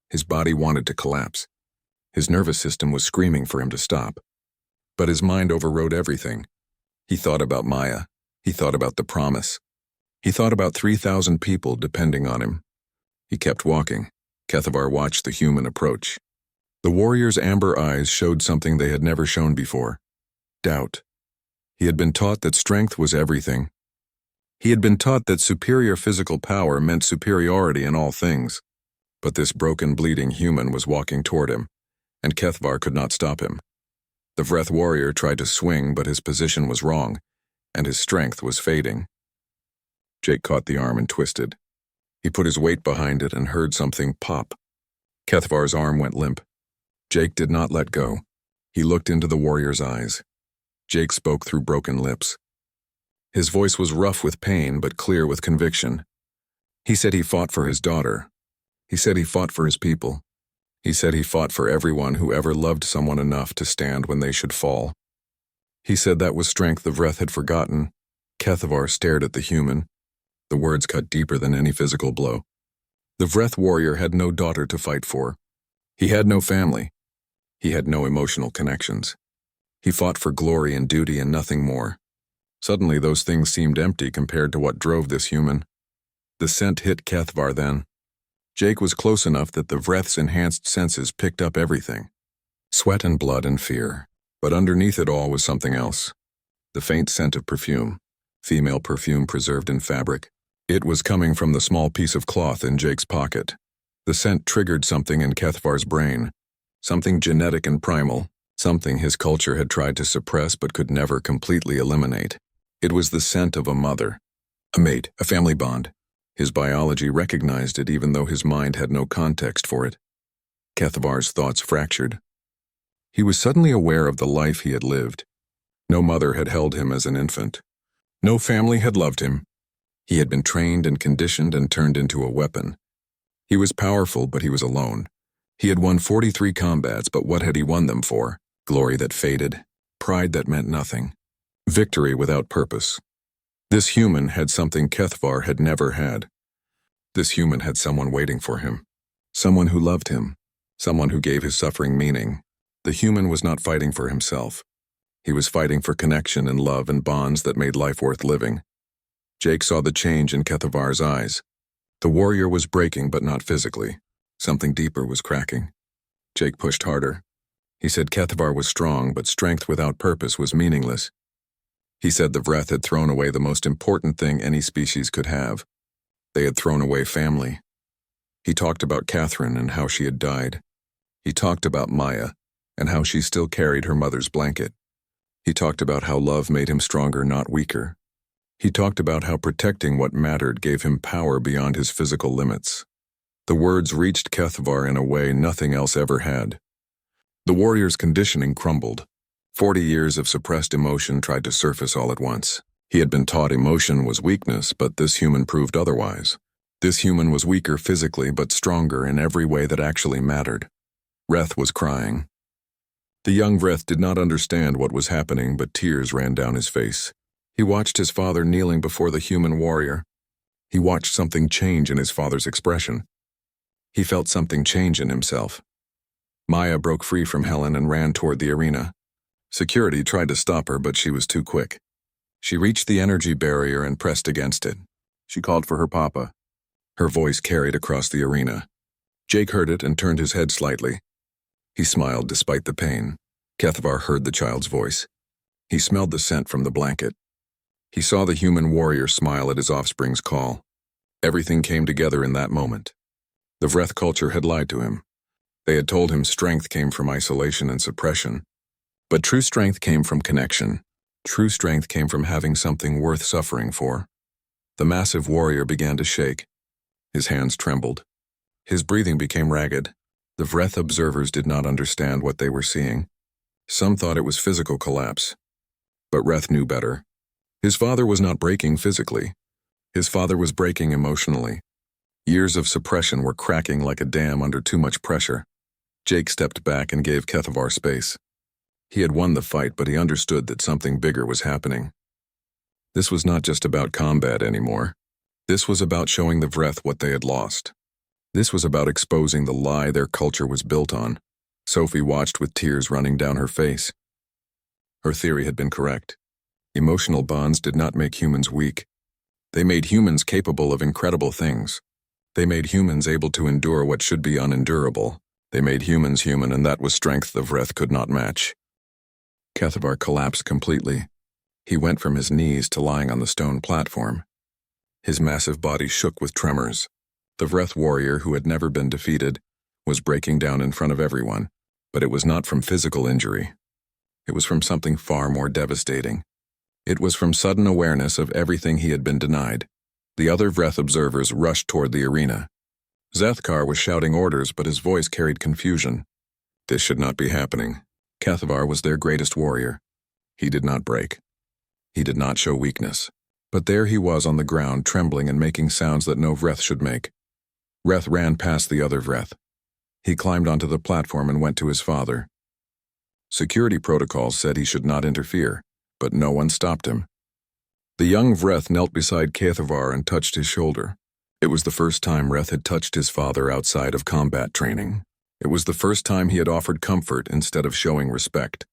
His body wanted to collapse. His nervous system was screaming for him to stop. But his mind overrode everything. He thought about Maya. He thought about the promise. He thought about 3,000 people depending on him. He kept walking. Kethvar watched the human approach. The warrior's amber eyes showed something they had never shown before. Doubt. He had been taught that strength was everything. He had been taught that superior physical power meant superiority in all things. But this broken, bleeding human was walking toward him, and Kethvar could not stop him. The Vreth warrior tried to swing, but his position was wrong, and his strength was fading. Jake caught the arm and twisted. He put his weight behind it and heard something pop. Kethvar's arm went limp. Jake did not let go. He looked into the warrior's eyes. Jake spoke through broken lips. His voice was rough with pain, but clear with conviction. He said he fought for his daughter. He said he fought for his people. He said he fought for everyone who ever loved someone enough to stand when they should fall. He said that was strength the Vreth had forgotten. Kethavar stared at the human. The words cut deeper than any physical blow. The Vreth warrior had no daughter to fight for. He had no family. He had no emotional connections. He fought for glory and duty and nothing more. Suddenly those things seemed empty compared to what drove this human. The scent hit Kethavar then. Jake was close enough that the Vreth's enhanced senses picked up everything. Sweat and blood and fear. But underneath it all was something else. The faint scent of perfume. Female perfume preserved in fabric. It was coming from the small piece of cloth in Jake's pocket. The scent triggered something in Kethavar's brain. Something genetic and primal. Something his culture had tried to suppress but could never completely eliminate. It was the scent of a mother. A mate, a family bond. His biology recognized it even though his mind had no context for it. Kethavar's thoughts fractured. He was suddenly aware of the life he had lived. No mother had held him as an infant. No family had loved him. He had been trained and conditioned and turned into a weapon. He was powerful, but he was alone. He had won 43 combats, but what had he won them for? Glory that faded, pride that meant nothing, victory without purpose. This human had something Kethavar had never had. This human had someone waiting for him, someone who loved him, someone who gave his suffering meaning. The human was not fighting for himself. He was fighting for connection and love and bonds that made life worth living. Jake saw the change in Kethavar's eyes. The warrior was breaking, but not physically. Something deeper was cracking. Jake pushed harder. He said Kethavar was strong, but strength without purpose was meaningless. He said the Vreth had thrown away the most important thing any species could have. They had thrown away family. He talked about Catherine and how she had died. He talked about Maya and how she still carried her mother's blanket. He talked about how love made him stronger, not weaker. He talked about how protecting what mattered gave him power beyond his physical limits. The words reached Kethavar in a way nothing else ever had. The warrior's conditioning crumbled. 40 years of suppressed emotion tried to surface all at once. He had been taught emotion was weakness, but this human proved otherwise. This human was weaker physically, but stronger in every way that actually mattered. Vreth was crying. The young Vreth did not understand what was happening, but tears ran down his face. He watched his father kneeling before the human warrior. He watched something change in his father's expression. He felt something change in himself. Maya broke free from Helen and ran toward the arena. Security tried to stop her, but she was too quick. She reached the energy barrier and pressed against it. She called for her papa. Her voice carried across the arena. Jake heard it and turned his head slightly. He smiled despite the pain. Kethavar heard the child's voice. He smelled the scent from the blanket. He saw the human warrior smile at his offspring's call. Everything came together in that moment. The Vreth culture had lied to him. They had told him strength came from isolation and suppression. But true strength came from connection. True strength came from having something worth suffering for. The massive warrior began to shake. His hands trembled. His breathing became ragged. The Vreth observers did not understand what they were seeing. Some thought it was physical collapse. But Vreth knew better. His father was not breaking physically. His father was breaking emotionally. Years of suppression were cracking like a dam under too much pressure. Jake stepped back and gave Kethavar space. He had won the fight, but he understood that something bigger was happening. This was not just about combat anymore. This was about showing the Vreth what they had lost. This was about exposing the lie their culture was built on. Sophie watched with tears running down her face. Her theory had been correct. Emotional bonds did not make humans weak. They made humans capable of incredible things. They made humans able to endure what should be unendurable. They made humans human, and that was strength the Vreth could not match. Kethavar collapsed completely. He went from his knees to lying on the stone platform. His massive body shook with tremors. The Vreth warrior, who had never been defeated, was breaking down in front of everyone, but it was not from physical injury. It was from something far more devastating. It was from sudden awareness of everything he had been denied. The other Vreth observers rushed toward the arena. Zethkar was shouting orders, but his voice carried confusion. This should not be happening. Kethavar was their greatest warrior. He did not break. He did not show weakness. But there he was on the ground, trembling and making sounds that no Vreth should make. Vreth ran past the other Vreth. He climbed onto the platform and went to his father. Security protocols said he should not interfere, but no one stopped him. The young Vreth knelt beside Kethavar and touched his shoulder. It was the first time Vreth had touched his father outside of combat training. It was the first time he had offered comfort instead of showing respect.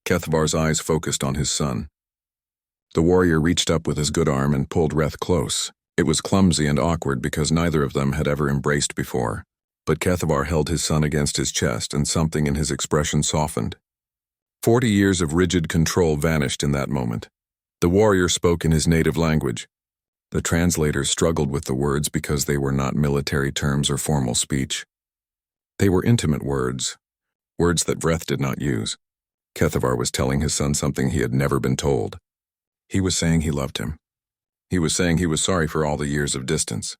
Kethavar's eyes focused on his son. The warrior reached up with his good arm and pulled Vreth close. It was clumsy and awkward because neither of them had ever embraced before. But Kethavar held his son against his chest, and something in his expression softened. 40 years of rigid control vanished in that moment. The warrior spoke in his native language. The translators struggled with the words because they were not military terms or formal speech. They were intimate words, words that Vreth did not use. Kethavar was telling his son something he had never been told. He was saying he loved him. He was saying he was sorry for all the years of distance.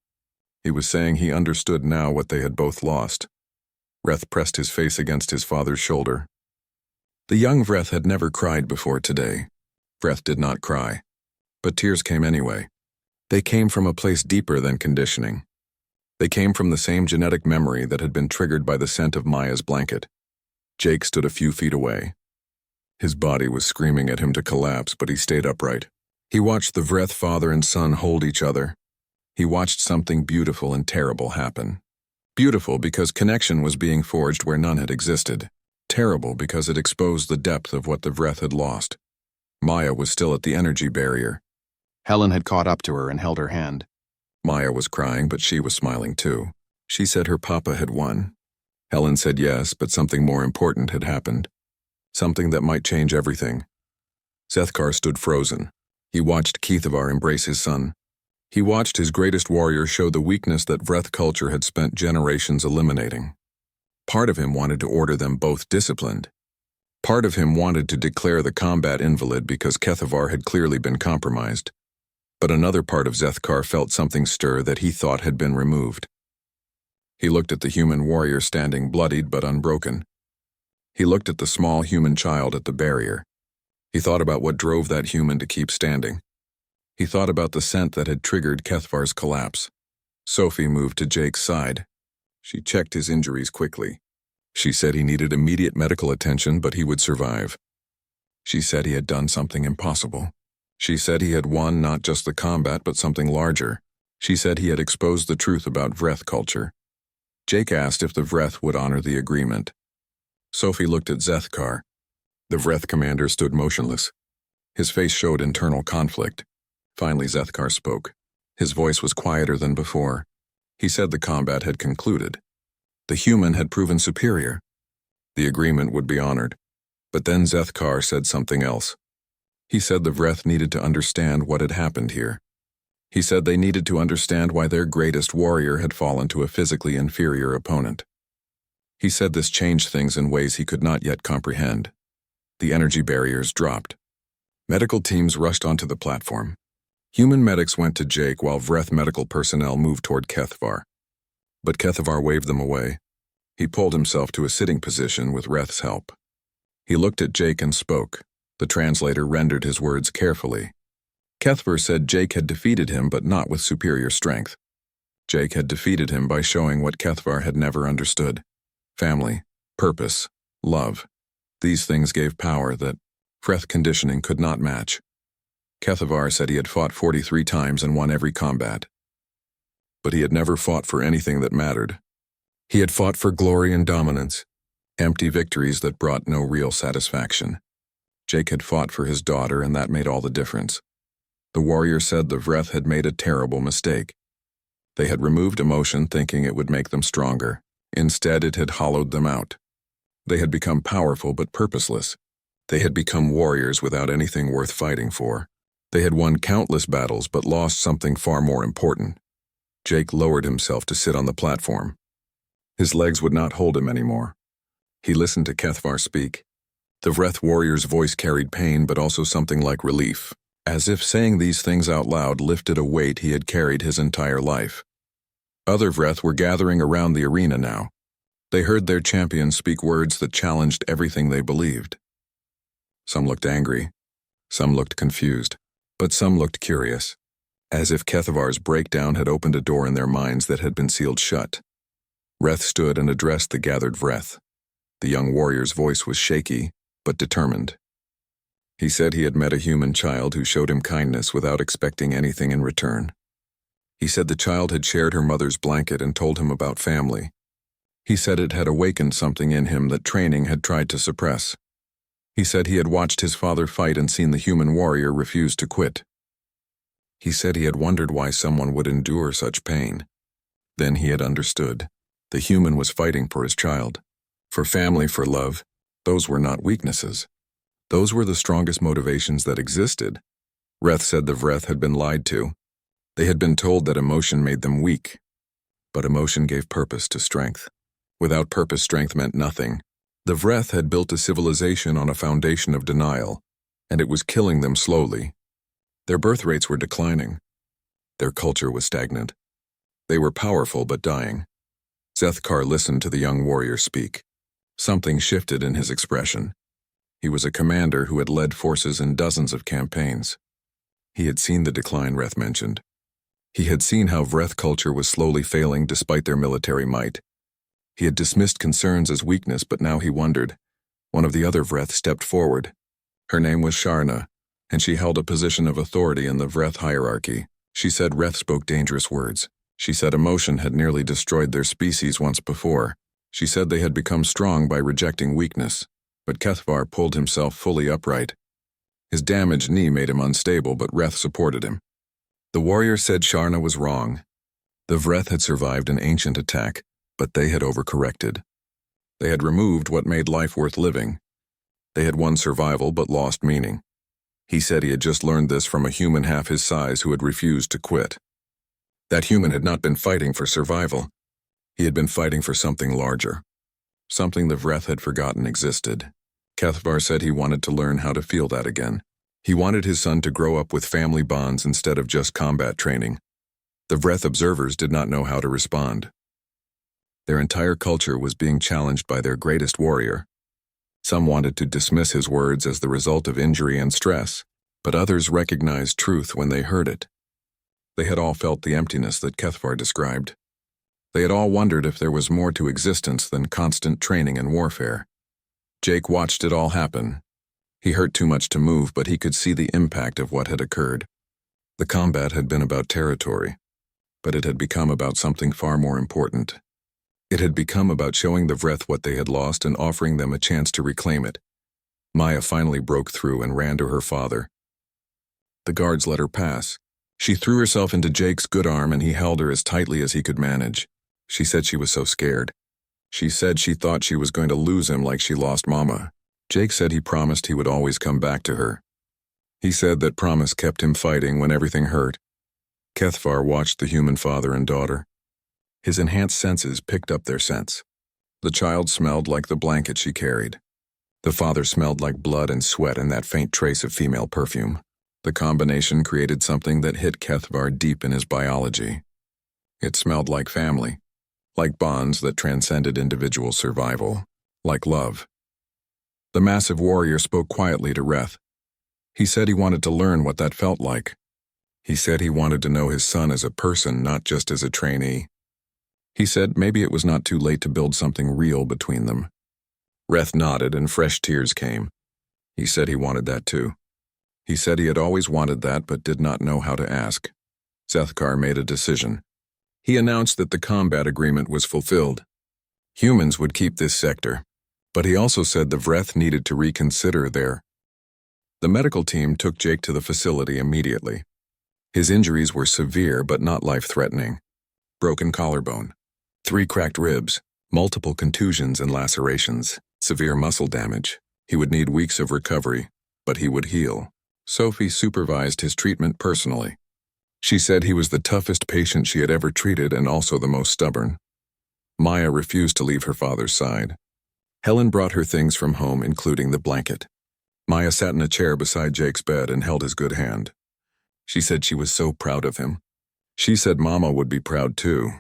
He was saying he understood now what they had both lost. Vreth pressed his face against his father's shoulder. The young Vreth had never cried before today. Vreth did not cry. But tears came anyway. They came from a place deeper than conditioning. They came from the same genetic memory that had been triggered by the scent of Maya's blanket. Jake stood a few feet away. His body was screaming at him to collapse, but he stayed upright. He watched the Vreth father and son hold each other. He watched something beautiful and terrible happen. Beautiful because connection was being forged where none had existed. Terrible because it exposed the depth of what the Vreth had lost. Maya was still at the energy barrier.
Helen had caught up to her and held her hand.
Maya was crying, but she was smiling too. She said her papa had won. Helen said yes, but something more important had happened. Something that might change everything. Zethkar stood frozen. He watched Kethavar embrace his son. He watched his greatest warrior show the weakness that Vreth culture had spent generations eliminating. Part of him wanted to order them both disciplined. Part of him wanted to declare the combat invalid because Kethavar had clearly been compromised. But another part of Zethkar felt something stir that he thought had been removed. He looked at the human warrior standing bloodied but unbroken. He looked at the small human child at the barrier. He thought about what drove that human to keep standing. He thought about the scent that had triggered Kethavar's collapse. Sophie moved to Jake's side. She checked his injuries quickly. She said he needed immediate medical attention, but he would survive. She said he had done something impossible. She said he had won not just the combat, but something larger. She said he had exposed the truth about Vreth culture. Jake asked if the Vreth would honor the agreement. Sophie looked at Zethkar. The Vreth commander stood motionless. His face showed internal conflict. Finally, Zethkar spoke. His voice was quieter than before. He said the combat had concluded. The human had proven superior. The agreement would be honored. But then Zethkar said something else. He said the Vreth needed to understand what had happened here. He said they needed to understand why their greatest warrior had fallen to a physically inferior opponent. He said this changed things in ways he could not yet comprehend. The energy barriers dropped. Medical teams rushed onto the platform. Human medics went to Jake while Vreth medical personnel moved toward Kethavar. But Kethavar waved them away. He pulled himself to a sitting position with Vreth's help. He looked at Jake and spoke. The translator rendered his words carefully. Kethavar said Jake had defeated him, but not with superior strength. Jake had defeated him by showing what Kethavar had never understood. Family, purpose, love. These things gave power that Vreth conditioning could not match. Kethavar said he had fought 43 times and won every combat. But he had never fought for anything that mattered. He had fought for glory and dominance, empty victories that brought no real satisfaction. Jake had fought for his daughter, and that made all the difference. The warrior said the Vreth had made a terrible mistake. They had removed emotion thinking it would make them stronger. Instead, it had hollowed them out. They had become powerful but purposeless. They had become warriors without anything worth fighting for. They had won countless battles but lost something far more important. Jake lowered himself to sit on the platform. His legs would not hold him anymore. He listened to Kethavar speak. The Vreth warrior's voice carried pain but also something like relief, as if saying these things out loud lifted a weight he had carried his entire life. Other Vreth were gathering around the arena now. They heard their champion speak words that challenged everything they believed. Some looked angry, some looked confused, but some looked curious, as if Kethavar's breakdown had opened a door in their minds that had been sealed shut. Reth stood and addressed the gathered Vreth. The young warrior's voice was shaky, but determined. He said he had met a human child who showed him kindness without expecting anything in return. He said the child had shared her mother's blanket and told him about family. He said it had awakened something in him that training had tried to suppress. He said he had watched his father fight and seen the human warrior refuse to quit. He said he had wondered why someone would endure such pain. Then he had understood. The human was fighting for his child. For family, for love. Those were not weaknesses. Those were the strongest motivations that existed. Reth said the Vreth had been lied to. They had been told that emotion made them weak. But emotion gave purpose to strength. Without purpose, strength meant nothing. The Vreth had built a civilization on a foundation of denial, and it was killing them slowly. Their birth rates were declining. Their culture was stagnant. They were powerful but dying. Zethkar listened to the young warrior speak. Something shifted in his expression. He was a commander who had led forces in dozens of campaigns. He had seen the decline Reth mentioned. He had seen how Vreth culture was slowly failing despite their military might. He had dismissed concerns as weakness, but now he wondered. One of the other Vreth stepped forward. Her name was Sharna, and she held a position of authority in the Vreth hierarchy. She said Reth spoke dangerous words. She said emotion had nearly destroyed their species once before. She said they had become strong by rejecting weakness, but Kethvar pulled himself fully upright. His damaged knee made him unstable, but Reth supported him. The warrior said Sharna was wrong. The Vreth had survived an ancient attack, but they had overcorrected. They had removed what made life worth living. They had won survival but lost meaning. He said he had just learned this from a human half his size who had refused to quit. That human had not been fighting for survival. He had been fighting for something larger. Something the Vreth had forgotten existed. Kethvar said he wanted to learn how to feel that again. He wanted his son to grow up with family bonds instead of just combat training. The Vreth observers did not know how to respond. Their entire culture was being challenged by their greatest warrior. Some wanted to dismiss his words as the result of injury and stress, but others recognized truth when they heard it. They had all felt the emptiness that Kethvar described. They had all wondered if there was more to existence than constant training and warfare. Jake watched it all happen. He hurt too much to move, but he could see the impact of what had occurred. The combat had been about territory, but it had become about something far more important. It had become about showing the Vreth what they had lost and offering them a chance to reclaim it. Maya finally broke through and ran to her father. The guards let her pass. She threw herself into Jake's good arm and he held her as tightly as he could manage. She said she was so scared. She said she thought she was going to lose him like she lost Mama. Jake said he promised he would always come back to her. He said that promise kept him fighting when everything hurt. Kethvar watched the human father and daughter. His enhanced senses picked up their scents. The child smelled like the blanket she carried. The father smelled like blood and sweat and that faint trace of female perfume. The combination created something that hit Kethvar deep in his biology. It smelled like family, like bonds that transcended individual survival, like love. The massive warrior spoke quietly to Reth. He said he wanted to learn what that felt like. He said he wanted to know his son as a person, not just as a trainee. He said maybe it was not too late to build something real between them. Reth nodded and fresh tears came. He said he wanted that too. He said he had always wanted that but did not know how to ask. Zethkar made a decision. He announced that the combat agreement was fulfilled. Humans would keep this sector, but he also said the Vreth needed to reconsider their. The medical team took Jake to the facility immediately. His injuries were severe but not life-threatening. Broken collarbone, 3 cracked ribs, multiple contusions and lacerations, severe muscle damage. He would need weeks of recovery, but he would heal. Sophie supervised his treatment personally. She said he was the toughest patient she had ever treated and also the most stubborn. Maya refused to leave her father's side. Helen brought her things from home, including the blanket. Maya sat in a chair beside Jake's bed and held his good hand. She said she was so proud of him. She said Mama would be proud too.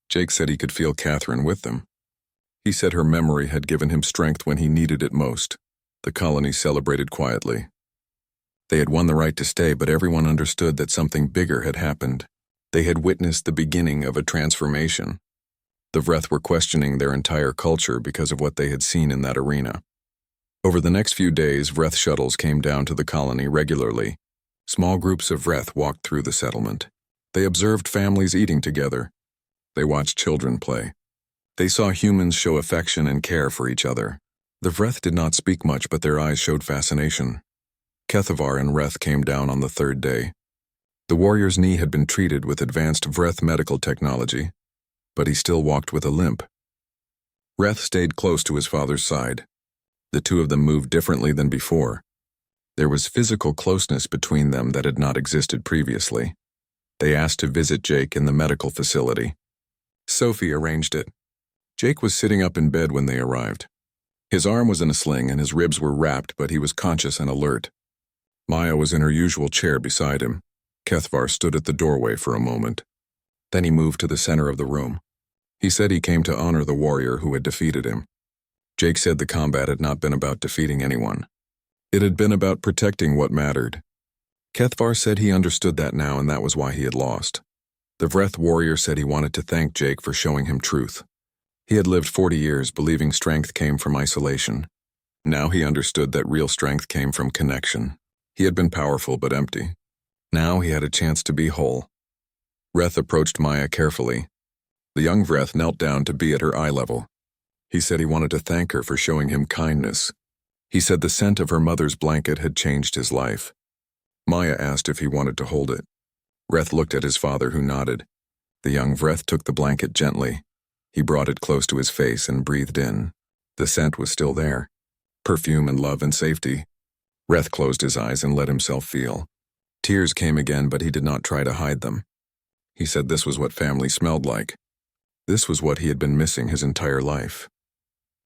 Jake said he could feel Catherine with them. He said her memory had given him strength when he needed it most. The colony celebrated quietly. They had won the right to stay, but everyone understood that something bigger had happened. They had witnessed the beginning of a transformation. The Vreth were questioning their entire culture because of what they had seen in that arena. Over the next few days, Vreth shuttles came down to the colony regularly. Small groups of Vreth walked through the settlement. They observed families eating together. They watched children play. They saw humans show affection and care for each other. The Vreth did not speak much, but their eyes showed fascination. Kethavar and Vreth came down on the third day. The warrior's knee had been treated with advanced Vreth medical technology, but he still walked with a limp. Vreth stayed close to his father's side. The two of them moved differently than before. There was physical closeness between them that had not existed previously. They asked to visit Jake in the medical facility. Sophie arranged it. Jake was sitting up in bed when they arrived. His arm was in a sling and his ribs were wrapped, but he was conscious and alert. Maya was in her usual chair beside him. Kethavar stood at the doorway for a moment. Then he moved to the center of the room. He said he came to honor the warrior who had defeated him. Jake said the combat had not been about defeating anyone. It had been about protecting what mattered. Kethavar said he understood that now, and that was why he had lost. The Vreth warrior said he wanted to thank Jake for showing him truth. He had lived 40 years believing strength came from isolation. Now he understood that real strength came from connection. He had been powerful but empty. Now he had a chance to be whole. Vreth approached Maya carefully. The young Vreth knelt down to be at her eye level. He said he wanted to thank her for showing him kindness. He said the scent of her mother's blanket had changed his life. Maya asked if he wanted to hold it. Vreth looked at his father, who nodded. The young Vreth took the blanket gently. He brought it close to his face and breathed in. The scent was still there. Perfume and love and safety. Vreth closed his eyes and let himself feel. Tears came again, but he did not try to hide them. He said this was what family smelled like. This was what he had been missing his entire life.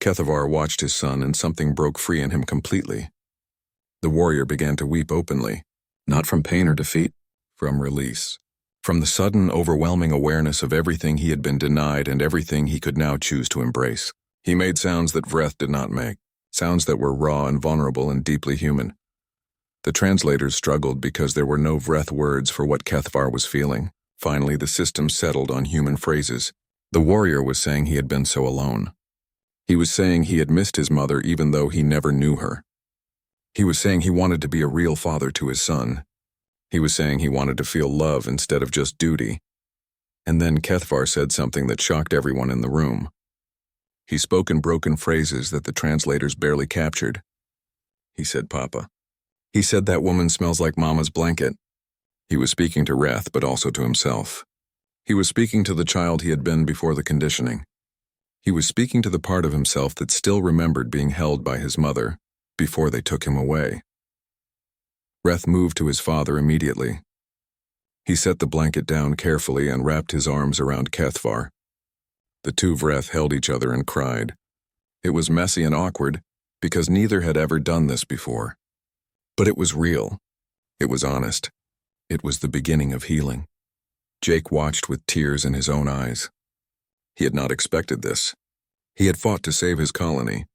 Kethavar watched his son, and something broke free in him completely. The warrior began to weep openly, not from pain or defeat, from release. From the sudden, overwhelming awareness of everything he had been denied and everything he could now choose to embrace. He made sounds that Vreth did not make, sounds that were raw and vulnerable and deeply human. The translators struggled because there were no Vreth words for what Kethavar was feeling. Finally, the system settled on human phrases. The warrior was saying he had been so alone. He was saying he had missed his mother even though he never knew her. He was saying he wanted to be a real father to his son. He was saying he wanted to feel love instead of just duty. And then Kethavar said something that shocked everyone in the room. He spoke in broken phrases that the translators barely captured. He said, "Papa." He said that woman smells like Mama's blanket. He was speaking to Vreth, but also to himself. He was speaking to the child he had been before the conditioning. He was speaking to the part of himself that still remembered being held by his mother before they took him away. Vreth moved to his father immediately. He set the blanket down carefully and wrapped his arms around Kethavar. The two Vreth held each other and cried. It was messy and awkward because neither had ever done this before. But it was real. It was honest. It was the beginning of healing. Jake watched with tears in his own eyes. He had not expected this. He had fought to save his colony,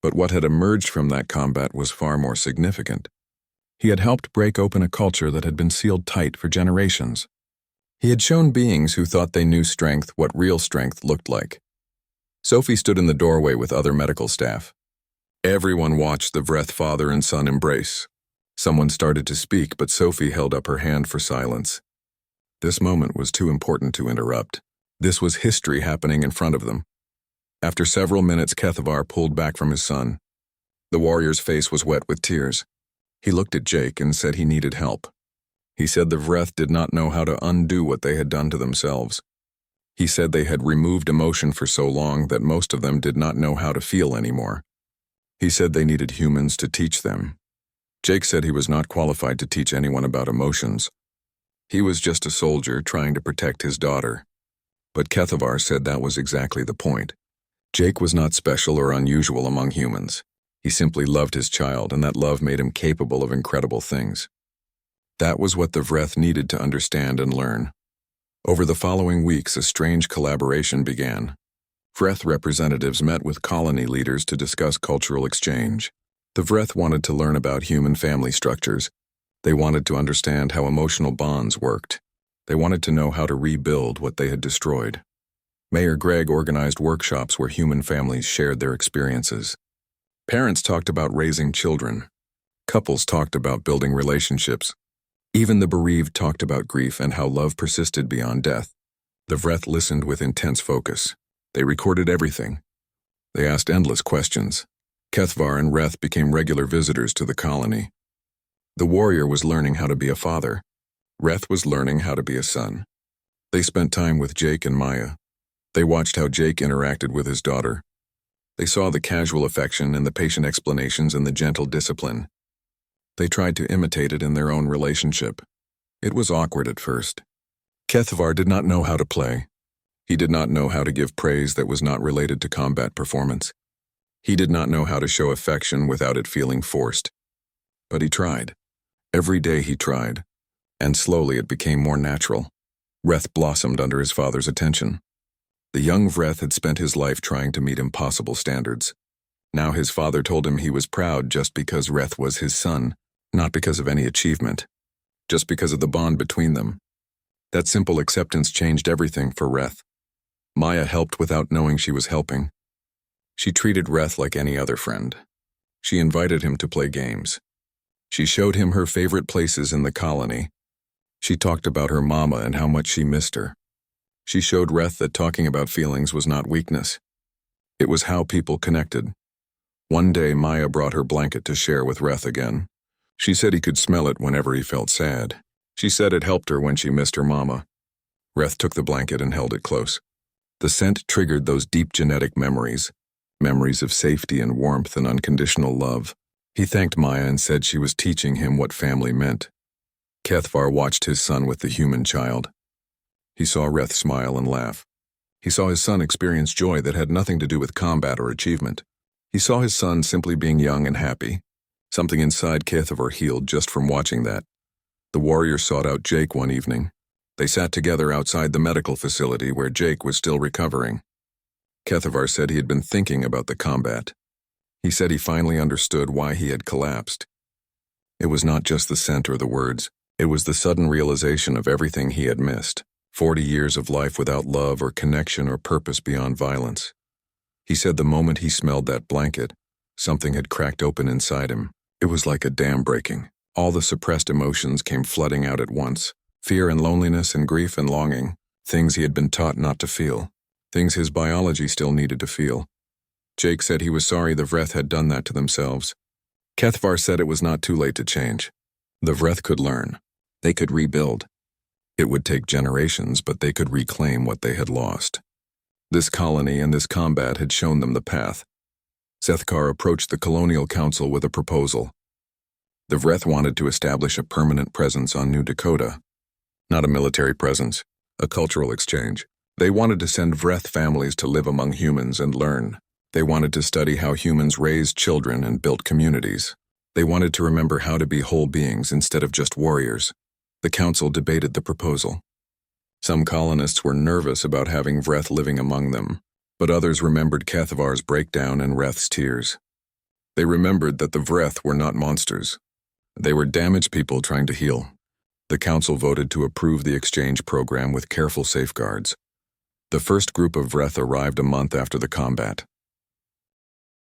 but what had emerged from that combat was far more significant. He had helped break open a culture that had been sealed tight for generations. He had shown beings who thought they knew strength what real strength looked like. Sophie stood in the doorway with other medical staff. Everyone watched the Vreth father and son embrace. Someone started to speak, but Sophie held up her hand for silence. This moment was too important to interrupt. This was history happening in front of them. After several minutes, Kethavar pulled back from his son. The warrior's face was wet with tears. He looked at Jake and said he needed help. He said the Vreth did not know how to undo what they had done to themselves. He said they had removed emotion for so long that most of them did not know how to feel anymore. He said they needed humans to teach them. Jake said he was not qualified to teach anyone about emotions. He was just a soldier trying to protect his daughter. But Kethavar said that was exactly the point. Jake was not special or unusual among humans. He simply loved his child, and that love made him capable of incredible things. That was what the Vreth needed to understand and learn. Over the following weeks, a strange collaboration began. Vreth representatives met with colony leaders to discuss cultural exchange. The Vreth wanted to learn about human family structures. They wanted to understand how emotional bonds worked. They wanted to know how to rebuild what they had destroyed. Mayor Gregg organized workshops where human families shared their experiences. Parents talked about raising children. Couples talked about building relationships. Even the bereaved talked about grief and how love persisted beyond death. The Vreth listened with intense focus. They recorded everything. They asked endless questions. Kethvar and Reth became regular visitors to the colony. The warrior was learning how to be a father. Reth was learning how to be a son. They spent time with Jake and Maya. They watched how Jake interacted with his daughter. They saw the casual affection and the patient explanations and the gentle discipline. They tried to imitate it in their own relationship. It was awkward at first. Kethvar did not know how to play. He did not know how to give praise that was not related to combat performance. He did not know how to show affection without it feeling forced. But he tried. Every day he tried. And slowly it became more natural. Reth blossomed under his father's attention. The young Vreth had spent his life trying to meet impossible standards. Now his father told him he was proud just because Reth was his son, not because of any achievement, just because of the bond between them. That simple acceptance changed everything for Reth. Maya helped without knowing she was helping. She treated Reth like any other friend. She invited him to play games. She showed him her favorite places in the colony. She talked about her mama and how much she missed her. She showed Reth that talking about feelings was not weakness. It was how people connected. One day, Maya brought her blanket to share with Reth again. She said he could smell it whenever he felt sad. She said it helped her when she missed her mama. Reth took the blanket and held it close. The scent triggered those deep genetic memories, memories of safety and warmth and unconditional love. He thanked Maya and said she was teaching him what family meant. Kethvar watched his son with the human child. He saw Reth smile and laugh. He saw his son experience joy that had nothing to do with combat or achievement. He saw his son simply being young and happy. Something inside Kethvar healed just from watching that. The warrior sought out Jake one evening. They sat together outside the medical facility where Jake was still recovering. Kethvar said he had been thinking about the combat. He said he finally understood why he had collapsed. It was not just the scent or the words. It was the sudden realization of everything he had missed. 40 years of life without love or connection or purpose beyond violence. He said the moment he smelled that blanket, something had cracked open inside him. It was like a dam breaking. All the suppressed emotions came flooding out at once. Fear and loneliness and grief and longing. Things he had been taught not to feel. Things his biology still needed to feel. Jake said he was sorry the Vreth had done that to themselves. Kethvar said it was not too late to change. The Vreth could learn. They could rebuild. It would take generations, but they could reclaim what they had lost. This colony and this combat had shown them the path. Sethkar approached the Colonial Council with a proposal. The Vreth wanted to establish a permanent presence on New Dakota. Not a military presence, a cultural exchange. They wanted to send Vreth families to live among humans and learn. They wanted to study how humans raised children and built communities. They wanted to remember how to be whole beings instead of just warriors. The council debated the proposal. Some colonists were nervous about having Vreth living among them, but others remembered Kethvar's breakdown and Reth's tears. They remembered that the Vreth were not monsters. They were damaged people trying to heal. The council voted to approve the exchange program with careful safeguards. The first group of Vreth arrived a month after the combat.